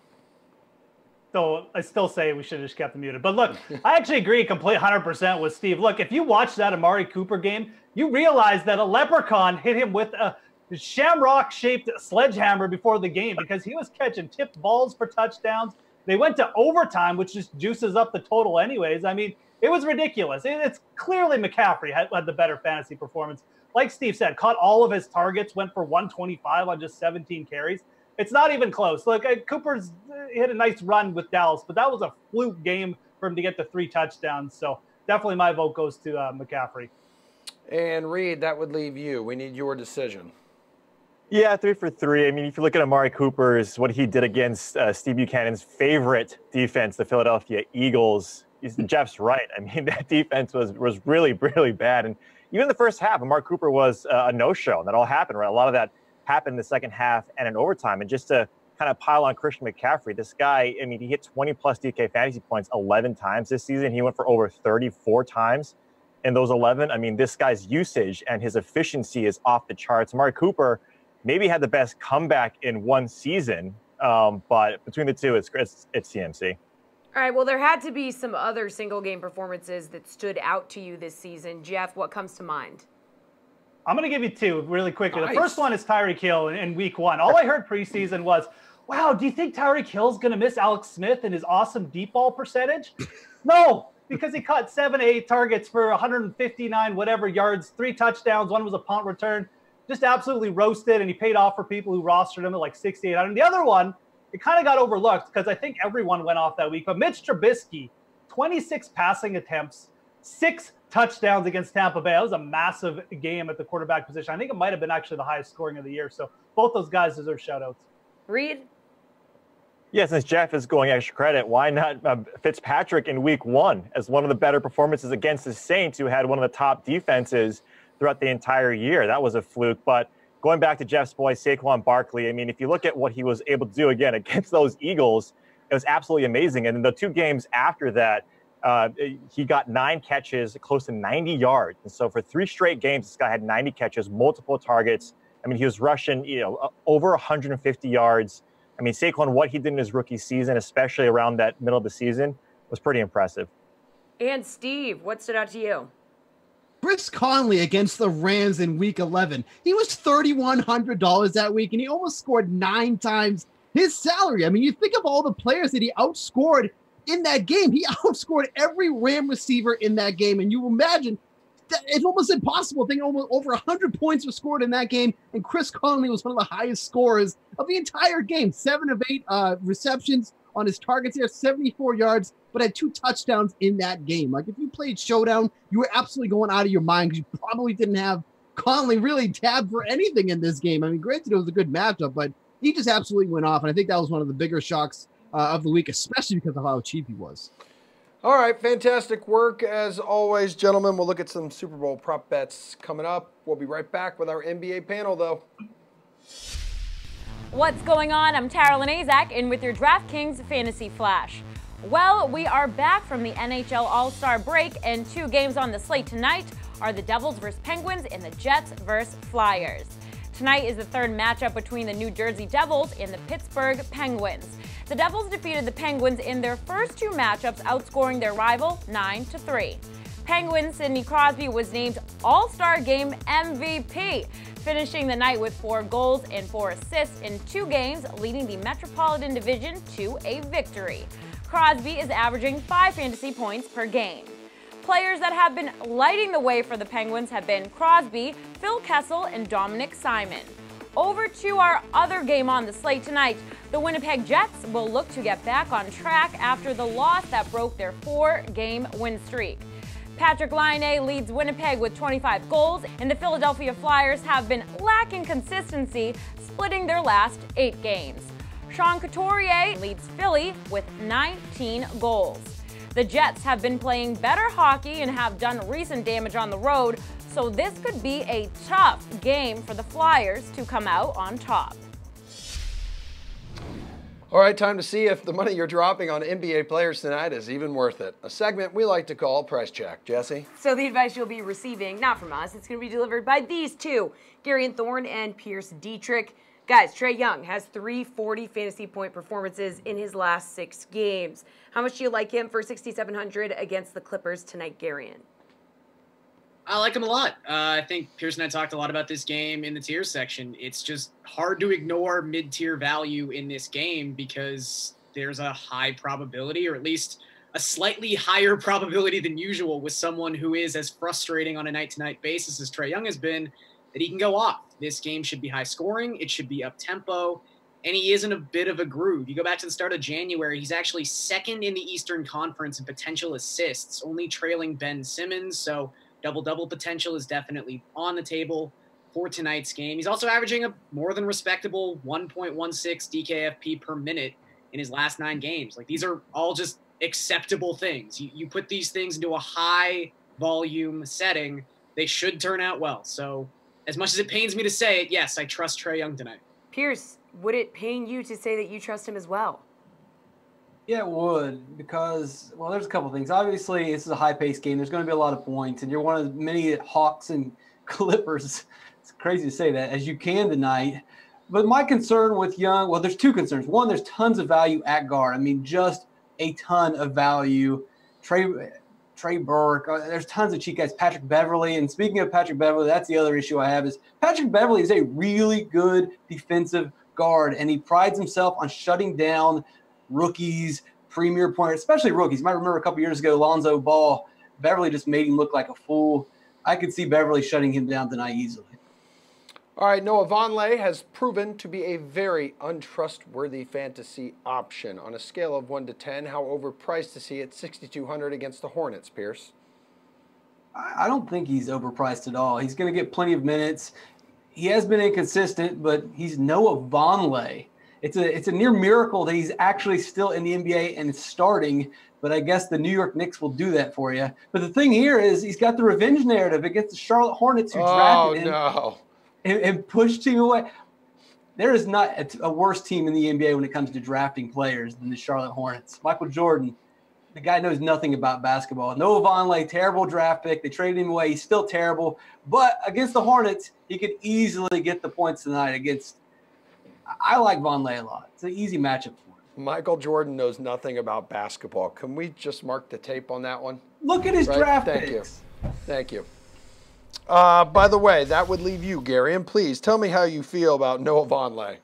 So I still say we should have just kept him muted. But look, I actually agree 100% with Steve. Look, if you watch that Amari Cooper game, you realize that a leprechaun hit him with a shamrock-shaped sledgehammer before the game because he was catching tipped balls for touchdowns. They went to overtime, which just juices up the total anyways. I mean, it was ridiculous. It's clearly McCaffrey had the better fantasy performance. Like Steve said, caught all of his targets, went for 125 on just 17 carries. It's not even close. Look, Cooper's hit a nice run with Dallas, but that was a fluke game for him to get the 3 touchdowns. So definitely my vote goes to McCaffrey. And Reed, that would leave you. We need your decision. Yeah, 3 for 3. I mean, if you look at Amari Cooper's, what he did against Steve Buchanan's favorite defense, the Philadelphia Eagles, Jeff's right. I mean, that defense was really, really bad. And even in the first half, Amari Cooper was a no-show. And that all happened, right? A lot of that happened in the second half and in overtime. And just to kind of pile on Christian McCaffrey, this guy, I mean, he hit 20-plus DK fantasy points 11 times this season. He went for over 34 times in those 11. I mean, this guy's usage and his efficiency is off the charts. Amari Cooper maybe had the best comeback in one season, but between the two, it's CMC. All right, well, there had to be some other single-game performances that stood out to you this season. Jeff, what comes to mind? I'm going to give you two really quickly. Nice. The first one is Tyreek Hill in week 1. All I heard preseason was, wow, do you think Tyreek Hill's going to miss Alex Smith and his awesome deep ball percentage? No, because he caught 7 to 8 targets for 159 whatever yards, 3 touchdowns, 1 was a punt return. Just absolutely roasted, and he paid off for people who rostered him at like 6,800. The other one, it kind of got overlooked because I think everyone went off that week. But Mitch Trubisky, 26 passing attempts, 6 touchdowns against Tampa Bay. That was a massive game at the quarterback position. I think it might have been actually the highest scoring of the year. So both those guys deserve shout-outs. Reed? Yeah, since Jeff is going extra credit, why not Fitzpatrick in week 1 as one of the better performances against the Saints, who had one of the top defenses throughout the entire year? That was a fluke. But going back to Jeff's boy, Saquon Barkley, I mean, if you look at what he was able to do again against those Eagles, it was absolutely amazing. And in the 2 games after that, he got 9 catches, close to 90 yards. And so for 3 straight games, this guy had 90 catches, multiple targets. I mean, he was rushing, over 150 yards. I mean, Saquon, what he did in his rookie season, especially around that middle of the season, was pretty impressive. And Steve, what stood out to you? Chris Conley against the Rams in week 11. He was $3,100 that week, and he almost scored 9 times his salary. I mean, you think of all the players that he outscored in that game. He outscored every Ram receiver in that game, and you imagine that it's almost impossible. I think almost over 100 points were scored in that game, and Chris Conley was one of the highest scorers of the entire game. 7 of 8 receptions on his targets there, 74 yards, but had 2 touchdowns in that game. Like, if you played Showdown, you were absolutely going out of your mind because you probably didn't have Conley really tabbed for anything in this game. I mean, granted, it was a good matchup, but he just absolutely went off, and I think that was one of the bigger shocks of the week, especially because of how cheap he was. All right, fantastic work as always, gentlemen. We'll look at some Super Bowl prop bets coming up. We'll be right back with our NBA panel, though. What's going on? I'm Tara Lenazak, in with your DraftKings Fantasy Flash. Well, we are back from the NHL All-Star break, and 2 games on the slate tonight are the Devils vs. Penguins and the Jets vs. Flyers. Tonight is the 3rd matchup between the New Jersey Devils and the Pittsburgh Penguins. The Devils defeated the Penguins in their first 2 matchups, outscoring their rival 9-3. Penguins' Sidney Crosby was named All-Star Game MVP, finishing the night with 4 goals and 4 assists in 2 games, leading the Metropolitan Division to a victory. Crosby is averaging 5 fantasy points per game. Players that have been lighting the way for the Penguins have been Crosby, Phil Kessel, and Dominic Simon. Over to our other game on the slate tonight, the Winnipeg Jets will look to get back on track after the loss that broke their 4-game win streak. Patrick Laine leads Winnipeg with 25 goals, and the Philadelphia Flyers have been lacking consistency, splitting their last 8 games. Sean Couturier leads Philly with 19 goals. The Jets have been playing better hockey and have done recent damage on the road, so this could be a tough game for the Flyers to come out on top. All right, time to see if the money you're dropping on NBA players tonight is even worth it. A segment we like to call Price Check. Jesse? So the advice you'll be receiving, not from us, it's going to be delivered by these 2, Garion Thorne and Pierce Dietrich. Guys, Trae Young has 3 40 fantasy point performances in his last 6 games. How much do you like him for 6,700 against the Clippers tonight, Garion? I like him a lot. I think Pierce and I talked a lot about this game in the tier section. It's just hard to ignore mid-tier value in this game because there's a high probability, or at least a slightly higher probability than usual with someone who is as frustrating on a night-to-night basis as Trae Young has been, that he can go off. This game should be high scoring. It should be up-tempo. and he is in a bit of a groove. You go back to the start of January, he's actually second in the Eastern Conference in potential assists, only trailing Ben Simmons. So double-double potential is definitely on the table for tonight's game. He's also averaging a more than respectable 1.16 DKFP per minute in his last 9 games. Like, these are all just acceptable things. You put these things into a high volume setting, they should turn out well. So as much as it pains me to say it, yes, I trust Trae Young tonight. Pierce, would it pain you to say that you trust him as well? Yeah, it would, because, well, there's a couple things. Obviously, this is a high-paced game. There's going to be a lot of points, and you're one of as many Hawks and Clippers, it's crazy to say that, as you can tonight. But my concern with Young, well, there's 2 concerns. One, there's tons of value at guard. I mean, just a ton of value. Trey Burke, there's tons of cheap guys. Patrick Beverly, and speaking of Patrick Beverly, that's the other issue I have is Patrick Beverly is a really good defensive guard, and he prides himself on shutting down rookies, premier players, especially rookies. You might remember a couple years ago, Lonzo Ball, Beverly just made him look like a fool. I could see Beverly shutting him down tonight easily. All right, Noah Vonleh has proven to be a very untrustworthy fantasy option. On a scale of 1 to 10, how overpriced is he at $6,200 against the Hornets, Pierce? I don't think he's overpriced at all. He's going to get plenty of minutes. He has been inconsistent, but he's Noah Vonleh. It's a near miracle that he's actually still in the NBA and starting, but I guess the New York Knicks will do that for you. But the thing here is he's got the revenge narrative against the Charlotte Hornets who drafted him. And pushed him away. There is not a worse team in the NBA when it comes to drafting players than the Charlotte Hornets. Michael Jordan, the guy knows nothing about basketball. Noah Vonleh, terrible draft pick. They traded him away. He's still terrible. But against the Hornets, he could easily get the points tonight against – I like Vonleh a lot. It's an easy matchup for him. Michael Jordan knows nothing about basketball. Can we just mark the tape on that one? Look at his draft picks. Thank you. By the way, that would leave you, Gary, and please tell me how you feel about Noah Vonleh.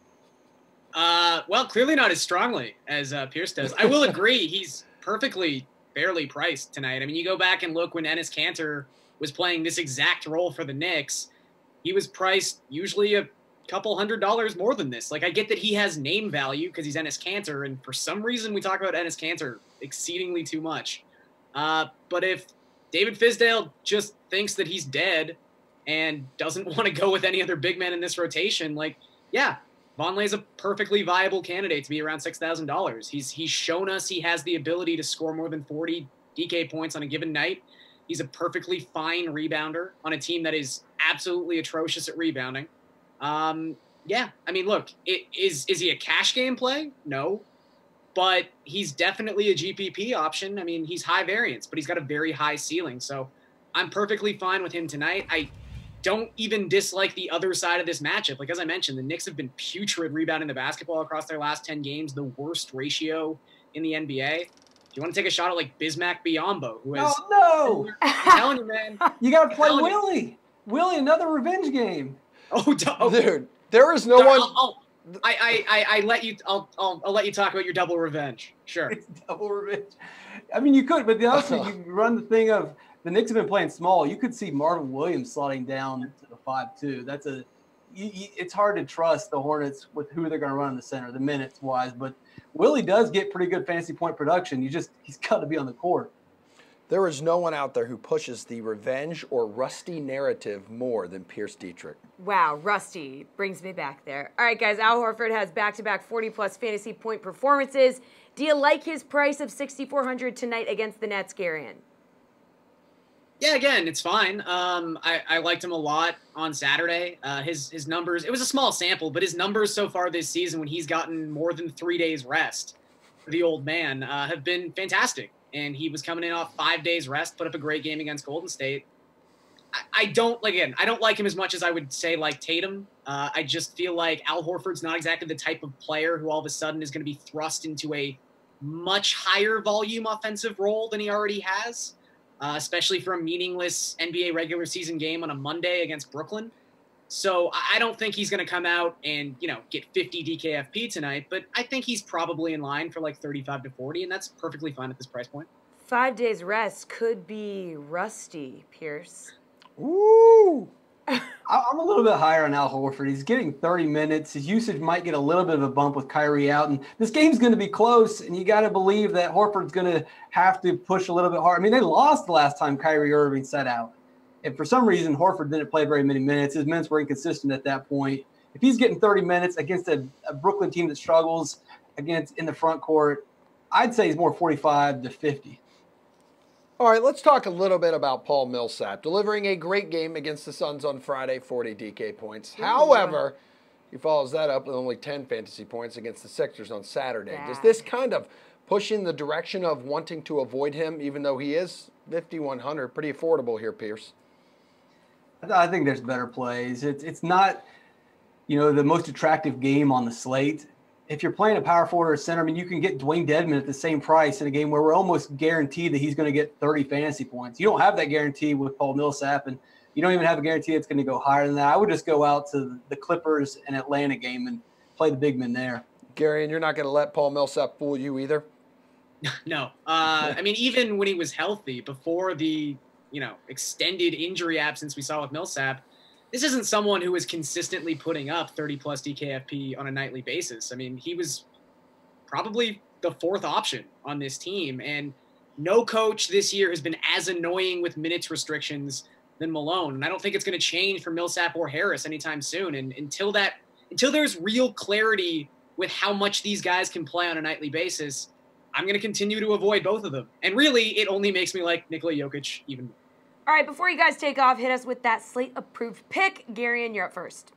Well, clearly not as strongly as Pierce does. I will agree he's perfectly fairly priced tonight. I mean, you go back and look when Enes Kanter was playing this exact role for the Knicks, he was priced usually a couple $100 more than this. Like, I get that he has name value because he's Enes Kanter, and for some reason we talk about Enes Kanter exceedingly too much. But if David Fizdale just thinks that he's dead and doesn't want to go with any other big man in this rotation, like, yeah, Vonleh is a perfectly viable candidate to be around $6,000. He's shown us he has the ability to score more than 40 DK points on a given night. He's a perfectly fine rebounder on a team that is absolutely atrocious at rebounding. Yeah, I mean, look, is he a cash game play? No. But he's definitely a GPP option. I mean, he's high variance, but he's got a very high ceiling. So I'm perfectly fine with him tonight. I don't even dislike the other side of this matchup. Like, as I mentioned, the Knicks have been putrid rebounding the basketball across their last 10 games, the worst ratio in the NBA. If you want to take a shot at, like, Bismack Biyombo, who has... Oh, no! I'm telling you, man. You got to play Willie. Willie, another revenge game. Oh, dude, there is no one... I let you. I'll let you talk about your double revenge. Sure. It's double revenge. I mean, you could, but also you run the thing of the Knicks have been playing small. You could see Marvin Williams sliding down to the 5-2. It's hard to trust the Hornets with who they're going to run in the center, the minutes wise. But Willie does get pretty good fantasy point production. He's got to be on the court. There is no one out there who pushes the revenge or rusty narrative more than Pierce Dietrich. Wow, rusty brings me back there. All right, guys, Al Horford has back-to-back 40-plus fantasy point performances. Do you like his price of $6,400 tonight against the Nets, Garion? Yeah, again, it's fine. I liked him a lot on Saturday. His numbers, it was a small sample, but his numbers so far this season when he's gotten more than 3 days rest for the old man have been fantastic. And he was coming in off 5 days rest, put up a great game against Golden State. I don't like him as much as I would say like Tatum. I just feel like Al Horford's not exactly the type of player who all of a sudden is going to be thrust into a much higher volume offensive role than he already has, especially for a meaningless NBA regular season game on a Monday against Brooklyn. So I don't think he's going to come out and, get 50 DKFP tonight, but I think he's probably in line for like 35 to 40, and that's perfectly fine at this price point. 5 days rest could be rusty, Pierce. Ooh. I'm a little bit higher on Al Horford. He's getting 30 minutes. His usage might get a little bit of a bump with Kyrie out. And this game's going to be close, and you got to believe that Horford's going to have to push a little bit hard. I mean, they lost the last time Kyrie Irving sat out. And for some reason, Horford didn't play very many minutes. His minutes were inconsistent at that point. If he's getting 30 minutes against a Brooklyn team that struggles in the front court, I'd say he's more 45 to 50. All right, let's talk a little bit about Paul Millsap. Delivering a great game against the Suns on Friday, 40 DK points. However, he follows that up with only 10 fantasy points against the Sixers on Saturday. Does this kind of push in the direction of wanting to avoid him, even though he is 5,100? Pretty affordable here, Pierce. I think there's better plays. It's not, the most attractive game on the slate. If you're playing a power forward or center, I mean, you can get Dwayne Dedmon at the same price in a game where we're almost guaranteed that he's going to get 30 fantasy points. You don't have that guarantee with Paul Millsap, and you don't even have a guarantee it's going to go higher than that. I would just go out to the Clippers and Atlanta game and play the big men there. Gary, and you're not going to let Paul Millsap fool you either? No. I mean, even when he was healthy, before the, extended injury absence we saw with Millsap, this isn't someone who is consistently putting up 30-plus DKFP on a nightly basis. I mean, he was probably the fourth option on this team, and no coach this year has been as annoying with minutes restrictions than Malone. And I don't think it's going to change for Millsap or Harris anytime soon. And until there's real clarity with how much these guys can play on a nightly basis, I'm going to continue to avoid both of them. And really, it only makes me like Nikola Jokic even more. All right, before you guys take off, hit us with that slate-approved pick. Gary, and you're up first.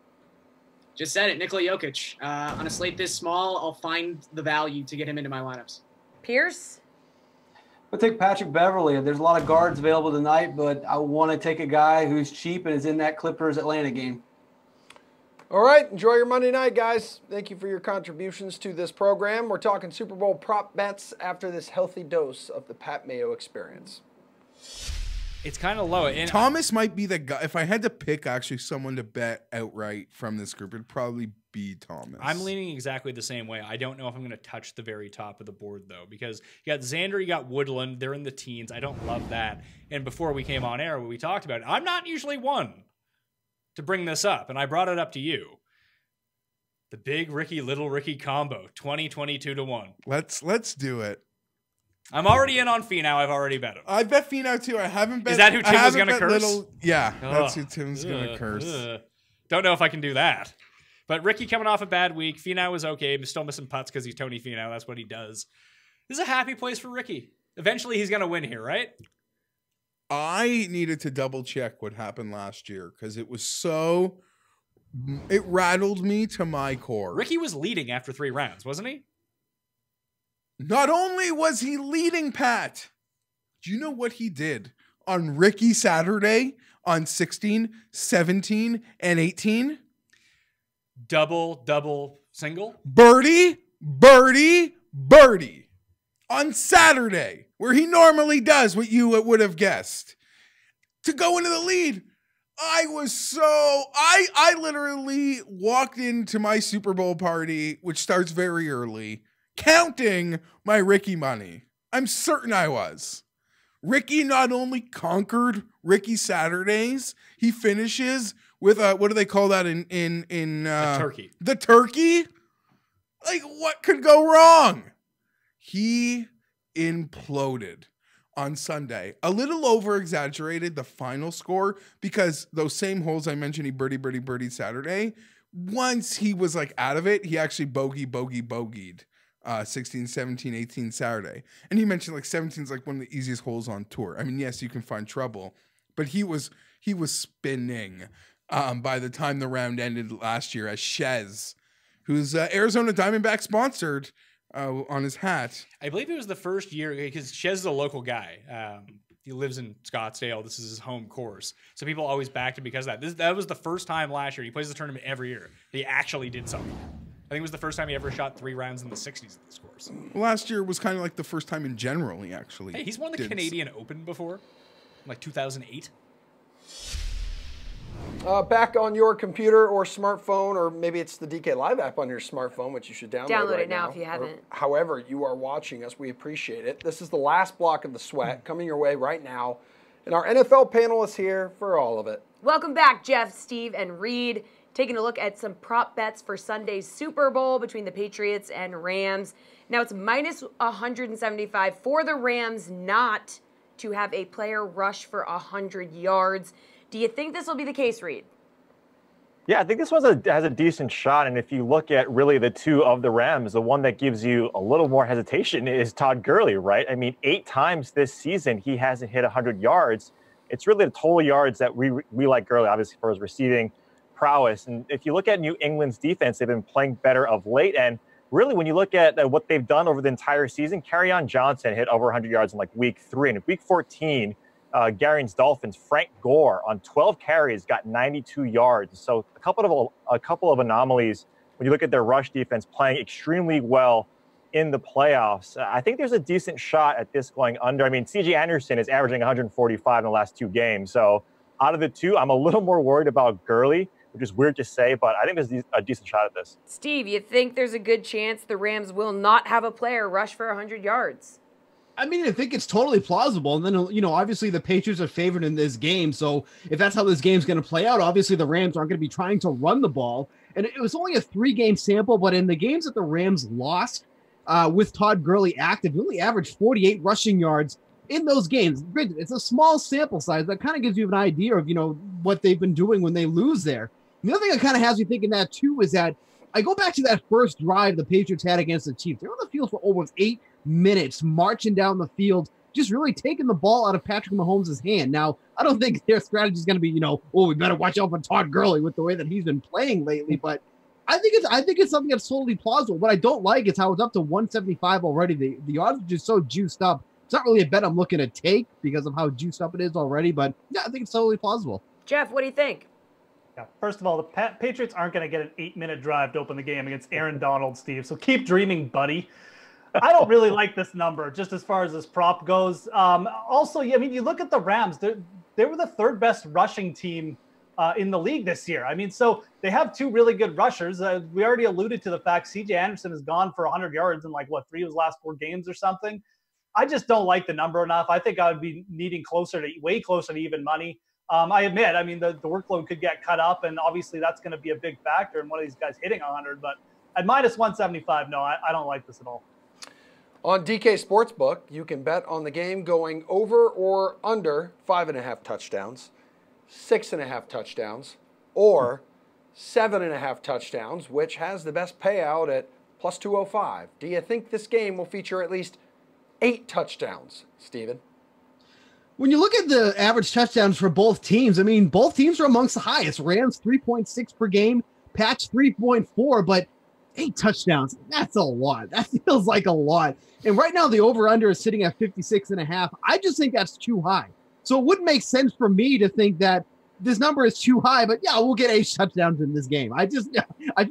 Just said it, Nikola Jokic. On a slate this small, I'll find the value to get him into my lineups. Pierce? I'll take Patrick Beverley. There's a lot of guards available tonight, but I want to take a guy who's cheap and is in that Clippers-Atlanta game. All right, enjoy your Monday night, guys. Thank you for your contributions to this program. We're talking Super Bowl prop bets after this healthy dose of the Pat Mayo experience. It's kind of low. And Thomas might be the guy. If I had to pick actually someone to bet outright from this group, it'd probably be Thomas. I'm leaning exactly the same way. I don't know if I'm going to touch the very top of the board, though, because you got Xander, you got Woodland. They're in the teens. I don't love that. And before we came on air, we talked about it. I'm not usually one to bring this up, and I brought it up to you. The big Ricky, little Ricky combo, 20-22 to 1. Let's do it. I'm already in on Finau. I've already bet him. I bet Finau too. I haven't bet. Is that who Tim was going to curse? Yeah, that's who Tim's going to curse. Don't know if I can do that. But Ricky coming off a bad week. Finau was okay. He's still missing putts because he's Tony Finau. That's what he does. This is a happy place for Ricky. Eventually, he's going to win here, right? I needed to double check what happened last year because it was so. It rattled me to my core. Ricky was leading after 3 rounds, wasn't he? Not only was he leading, Pat, do you know what he did on Ricky Saturday on 16, 17, and 18? Double, single? Birdie, birdie, birdie. On Saturday, where he normally does what you would have guessed. To go into the lead. I literally walked into my Super Bowl party, which starts very early, counting my Ricky money. I'm certain I was. Ricky not only conquered Ricky Saturdays, he finishes with what do they call that in the turkey? The turkey? Like, what could go wrong? He imploded on Sunday. A little over-exaggerated the final score because those same holes I mentioned, he birdied Saturday. Once he was like out of it, he actually bogeyed 16, 17, 18 Saturday. And he mentioned like 17 is like one of the easiest holes on tour. I mean, yes, you can find trouble, but he was spinning by the time the round ended last year as Shez, who's Arizona Diamondback sponsored, on his hat. I believe it was the first year because Shez is a local guy. He lives in Scottsdale. This is his home course. So people always backed him because of that. That was the first time last year. He plays the tournament every year. He actually did something. I think it was the first time he ever shot 3 rounds in the 60s at this course. Last year was kind of like the first time in general he actually Hey, he's won the Canadian Open before, like 2008. Back on your computer or smartphone, or maybe it's the DK Live app on your smartphone, which you should download right it now if you haven't. However you are watching us, we appreciate it. This is the last block of the sweat coming your way right now. And our NFL panelists here for all of it. Welcome back, Jeff, Steve, and Reed. Taking a look at some prop bets for Sunday's Super Bowl between the Patriots and Rams. Now it's minus 175 for the Rams not to have a player rush for 100 yards. Do you think this will be the case, Reed? Yeah, I think this one has a decent shot. And if you look at really the two of the Rams, the one that gives you a little more hesitation is Todd Gurley, right? I mean, 8 times this season, he hasn't hit 100 yards. It's really the total yards that we like Gurley, obviously, for his receiving prowess. And if you look at New England's defense, they've been playing better of late. And really, when you look at what they've done over the entire season, Kerryon Johnson hit over 100 yards in like week 3. And in week 14, Garen's Dolphins, Frank Gore, on 12 carries, got 92 yards. So a couple of anomalies when you look at their rush defense playing extremely well in the playoffs. I think there's a decent shot at this going under. I mean, C.J. Anderson is averaging 145 in the last 2 games. So out of the two, I'm a little more worried about Gurley, which is weird to say, but I think there's a decent shot at this. Steve, you think there's a good chance the Rams will not have a player rush for 100 yards? I mean, I think it's totally plausible. And then, you know, obviously the Patriots are favored in this game. So if that's how this game's going to play out, obviously the Rams aren't going to be trying to run the ball. And it was only a 3-game sample, but in the games that the Rams lost with Todd Gurley active, he only averaged 48 rushing yards in those games. It's a small sample size. That kind of gives you an idea of, you know, what they've been doing when they lose there. And the other thing that kind of has me thinking that too is that I go back to that first drive the Patriots had against the Chiefs. They were on the field for almost 8 minutes, marching down the field, just really taking the ball out of Patrick Mahomes' hand. Now, I don't think their strategy is going to be, you know, oh, we better watch out for Todd Gurley with the way that he's been playing lately. But I think it's something that's totally plausible. What I don't like is how it's up to 175 already. The odds are just so juiced up. It's not really a bet I'm looking to take because of how juiced up it is already. But yeah, I think it's totally plausible. Jeff, what do you think? Yeah, first of all, the Patriots aren't going to get an 8-minute drive to open the game against Aaron Donald, Steve. So keep dreaming, buddy. I don't really like this number, just as far as this prop goes. Also, yeah, I mean, you look at the Rams; they were the 3rd best rushing team in the league this year. I mean, so they have 2 really good rushers. We already alluded to the fact C.J. Anderson has gone for 100 yards in 3 of his last 4 games or something. I just don't like the number enough. I think I would be needing way closer to even money. I admit, I mean, the workload could get cut up, and obviously that's going to be a big factor in one of these guys hitting 100. But at minus 175, no, I don't like this at all. On DK Sportsbook, you can bet on the game going over or under 5.5 touchdowns, 6.5 touchdowns, or 7.5 touchdowns, which has the best payout at plus 205. Do you think this game will feature at least 8 touchdowns, Steven? When you look at the average touchdowns for both teams, I mean, both teams are amongst the highest. Rams 3.6 per game, Pats 3.4, but 8 touchdowns, that's a lot. That feels like a lot. And right now the over-under is sitting at 56.5. I just think that's too high. So it wouldn't make sense for me to think that this number is too high, but yeah, we'll get 8 touchdowns in this game. I feel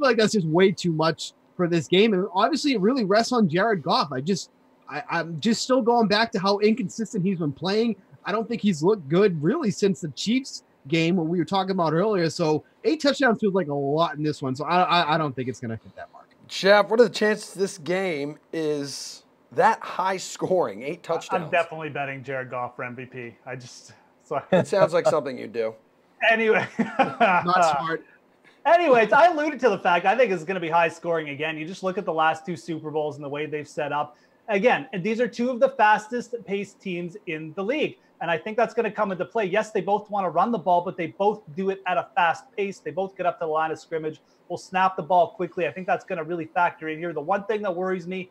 like that's just way too much for this game. And obviously it really rests on Jared Goff. I'm just still going back to how inconsistent he's been playing. I don't think he's looked good really since the Chiefs game, what we were talking about earlier. So 8 touchdowns feels like a lot in this one. So I don't think it's going to hit that mark. Jeff, what are the chances this game is that high scoring, 8 touchdowns? I'm definitely betting Jared Goff for MVP. It sounds like something you do. Anyway. Not smart. Anyways, I alluded to the fact I think it's going to be high scoring again. You just look at the last 2 Super Bowls and the way they've set up. Again, these are 2 of the fastest paced teams in the league. And I think that's going to come into play. Yes, they both want to run the ball, but they both do it at a fast pace. They both get up to the line of scrimmage, will snap the ball quickly. I think that's going to really factor in here. The one thing that worries me,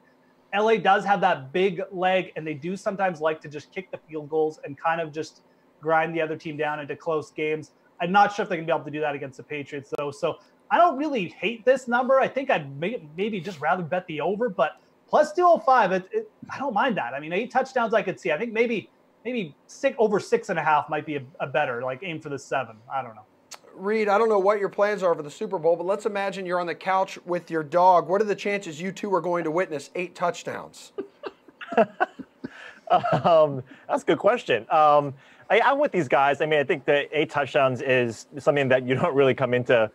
LA does have that big leg, and they do sometimes like to just kick the field goals and kind of just grind the other team down into close games. I'm not sure if they're going to be able to do that against the Patriots, though. So I don't really hate this number. I think I'd maybe just rather bet the over, but plus 205, I don't mind that. I mean, 8 touchdowns I could see. I think maybe over 6.5 might be a better, like aim for the 7. I don't know. Reed, I don't know what your plans are for the Super Bowl, but let's imagine you're on the couch with your dog. What are the chances you two are going to witness 8 touchdowns? That's a good question. I'm with these guys. I mean, I think that 8 touchdowns is something that you don't really come into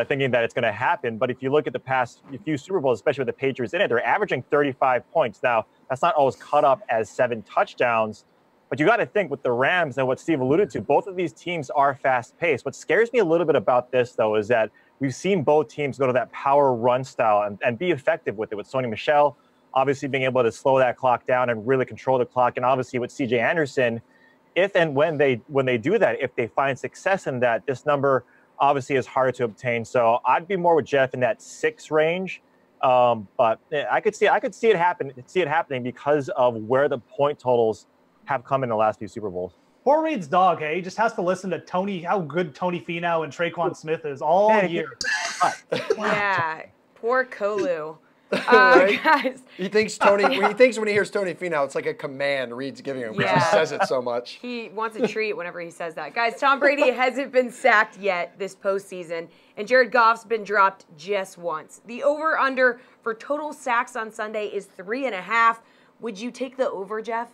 thinking that it's going to happen. But if you look at the past few Super Bowls, especially with the Patriots in it, they're averaging 35 points. Now, that's not always cut up as 7 touchdowns. But you got to think with the Rams and what Steve alluded to, both of these teams are fast-paced. What scares me a little bit about this, though, is that we've seen both teams go to that power run style and be effective with it. With Sony Michel, obviously being able to slow that clock down and really control the clock, and obviously with C.J. Anderson, if and when they do that, if they find success in that, this number obviously is harder to obtain. So I'd be more with Jeff in that 6 range. But I could see it happening because of where the point totals have come in the last few Super Bowls. Poor Reed's dog, hey, he just has to listen to how good Tony Finau and Traquan Smith is all year. Yeah, poor Kolu. Right? Guys, He thinks when he hears Tony Finau, it's like a command Reed's giving him because he says it so much. He wants a treat whenever he says that. Guys, Tom Brady hasn't been sacked yet this postseason, and Jared Goff's been dropped just once. The over-under for total sacks on Sunday is 3.5. Would you take the over, Jeff?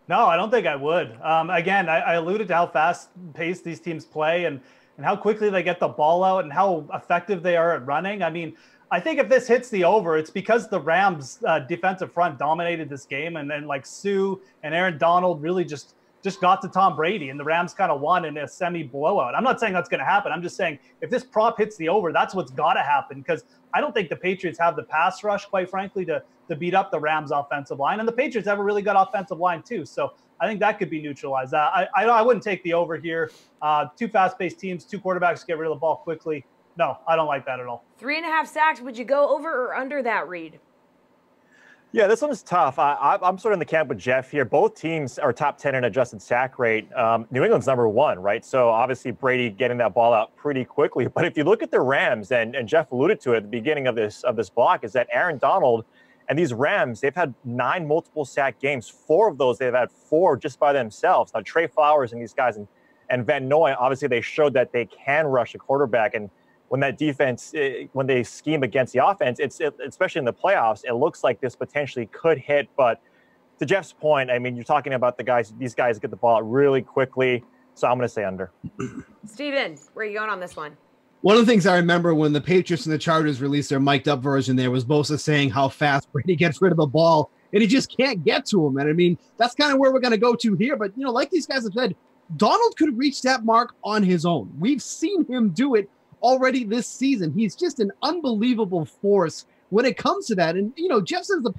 No, I don't think I would. Again, I alluded to how fast-paced these teams play and how quickly they get the ball out and how effective they are at running. I mean, I think if this hits the over, it's because the Rams' defensive front dominated this game, and then like Sue and Aaron Donald really just got to Tom Brady, and the Rams kind of won in a semi-blowout. I'm not saying that's going to happen. I'm just saying if this prop hits the over, that's what's got to happen, because I don't think the Patriots have the pass rush, quite frankly, to beat up the Rams' offensive line, and the Patriots have a really good offensive line too. So I think that could be neutralized. I wouldn't take the over here. 2 fast-paced teams, 2 quarterbacks get rid of the ball quickly. No, I don't like that at all. 3.5 sacks. Would you go over or under that, Reed? Yeah, this one's tough. I'm sort of in the camp with Jeff here. Both teams are top 10 in adjusted sack rate. New England's number 1, right? So obviously Brady getting that ball out pretty quickly. But if you look at the Rams, and Jeff alluded to it at the beginning of this block, is that Aaron Donald and these Rams, they've had 9 multiple sack games. 4 of those, they've had 4 just by themselves. Now, Trey Flowers and these guys and Van Noy, obviously they showed that they can rush a quarterback. And when that defense, when they scheme against the offense, especially in the playoffs, it looks like this potentially could hit. But to Jeff's point, I mean, you're talking about these guys get the ball out really quickly. So I'm going to say under. Steven, where are you going on this one? One of the things I remember when the Patriots and the Chargers released their mic'd up version there was Bosa saying how fast Brady gets rid of the ball, and he just can't get to him. And I mean, that's kind of where we're going to go to here. But, you know, like these guys have said, Donald could reach that mark on his own. We've seen him do it already this season. He's just an unbelievable force when it comes to that. And, you know, Jeff says the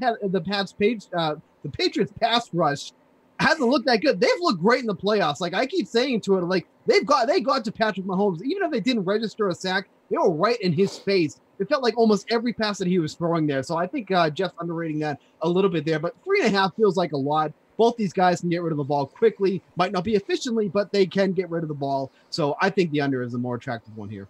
Patriots pass rush hasn't looked that good. They've looked great in the playoffs. Like I keep saying to it, like they got to Patrick Mahomes. Even if they didn't register a sack, they were right in his face. It felt like almost every pass that he was throwing there. So I think Jeff's underrating that a little bit there, but 3.5 feels like a lot. Both these guys can get rid of the ball quickly, might not be efficiently, but they can get rid of the ball. So I think the under is the more attractive one here.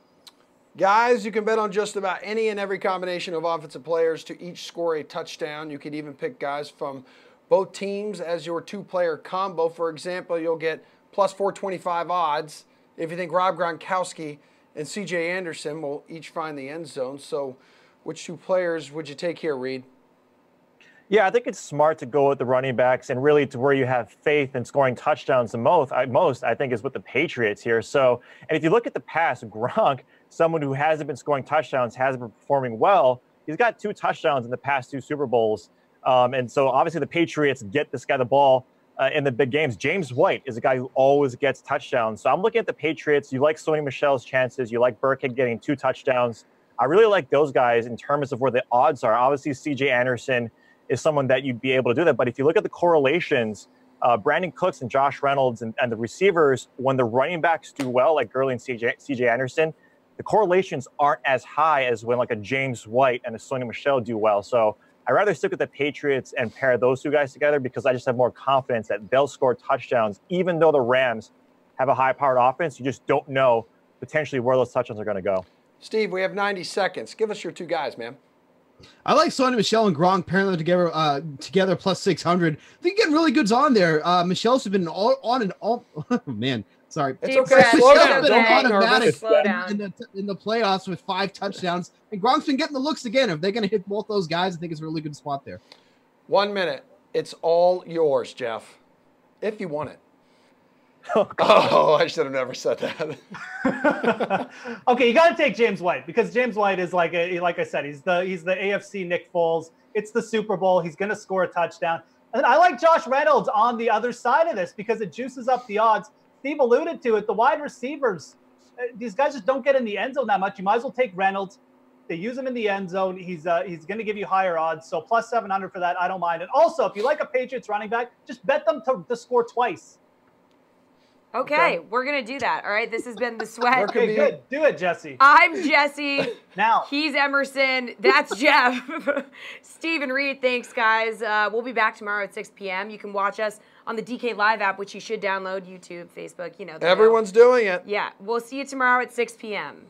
Guys, you can bet on just about any and every combination of offensive players to each score a touchdown. You could even pick guys from both teams as your 2-player combo. For example, you'll get plus 425 odds if you think Rob Gronkowski and C.J. Anderson will each find the end zone. So which 2 players would you take here, Reed? Yeah, I think it's smart to go with the running backs, and really to where you have faith in scoring touchdowns the most, I think, is with the Patriots here. So, and if you look at the past, Gronk, someone who hasn't been scoring touchdowns, hasn't been performing well, he's got 2 touchdowns in the past 2 Super Bowls. And so obviously the Patriots get this guy the ball in the big games. James White is a guy who always gets touchdowns. So I'm looking at the Patriots. You like Sony Michel's chances. You like Burkhead getting 2 touchdowns. I really like those guys in terms of where the odds are. Obviously, C.J. Anderson is someone that you'd be able to do that. But if you look at the correlations, Brandon Cooks and Josh Reynolds and the receivers, when the running backs do well, like Gurley and C.J. Anderson, the correlations aren't as high as when like a James White and a Sony Michel do well. So I'd rather stick with the Patriots and pair those 2 guys together because I just have more confidence that they'll score touchdowns, even though the Rams have a high-powered offense. You just don't know potentially where those touchdowns are going to go. Steve, we have 90 seconds. Give us your 2 guys, man. I like Sony Michel and Gronk pairing them together plus 600. They get really goods on there. Michel's been on and all. Oh, man, sorry. It's okay. Slow down. Slow down. In the playoffs with 5 touchdowns, and Gronk's been getting the looks again. If they're going to hit both those guys, I think it's a really good spot there. 1 minute. It's all yours, Jeff, if you want it. Oh, I should have never said that. Okay, you got to take James White because James White is like I said, he's the AFC Nick Foles. It's the Super Bowl. He's going to score a touchdown. And I like Josh Reynolds on the other side of this because it juices up the odds. Steve alluded to it. The wide receivers, these guys just don't get in the end zone that much. You might as well take Reynolds. They use him in the end zone. He's going to give you higher odds. So plus 700 for that, I don't mind. And also, if you like a Patriots running back, just bet them to score twice. Okay, we're going to do that. All right, this has been The Sweat. Okay, good. Do it, Jesse. I'm Jesse. Now. He's Emerson. That's Jeff. Stephen Reed, thanks, guys. We'll be back tomorrow at 6 p.m. You can watch us on the DK Live app, which you should download, YouTube, Facebook, Everyone's doing it. Yeah, we'll see you tomorrow at 6 p.m.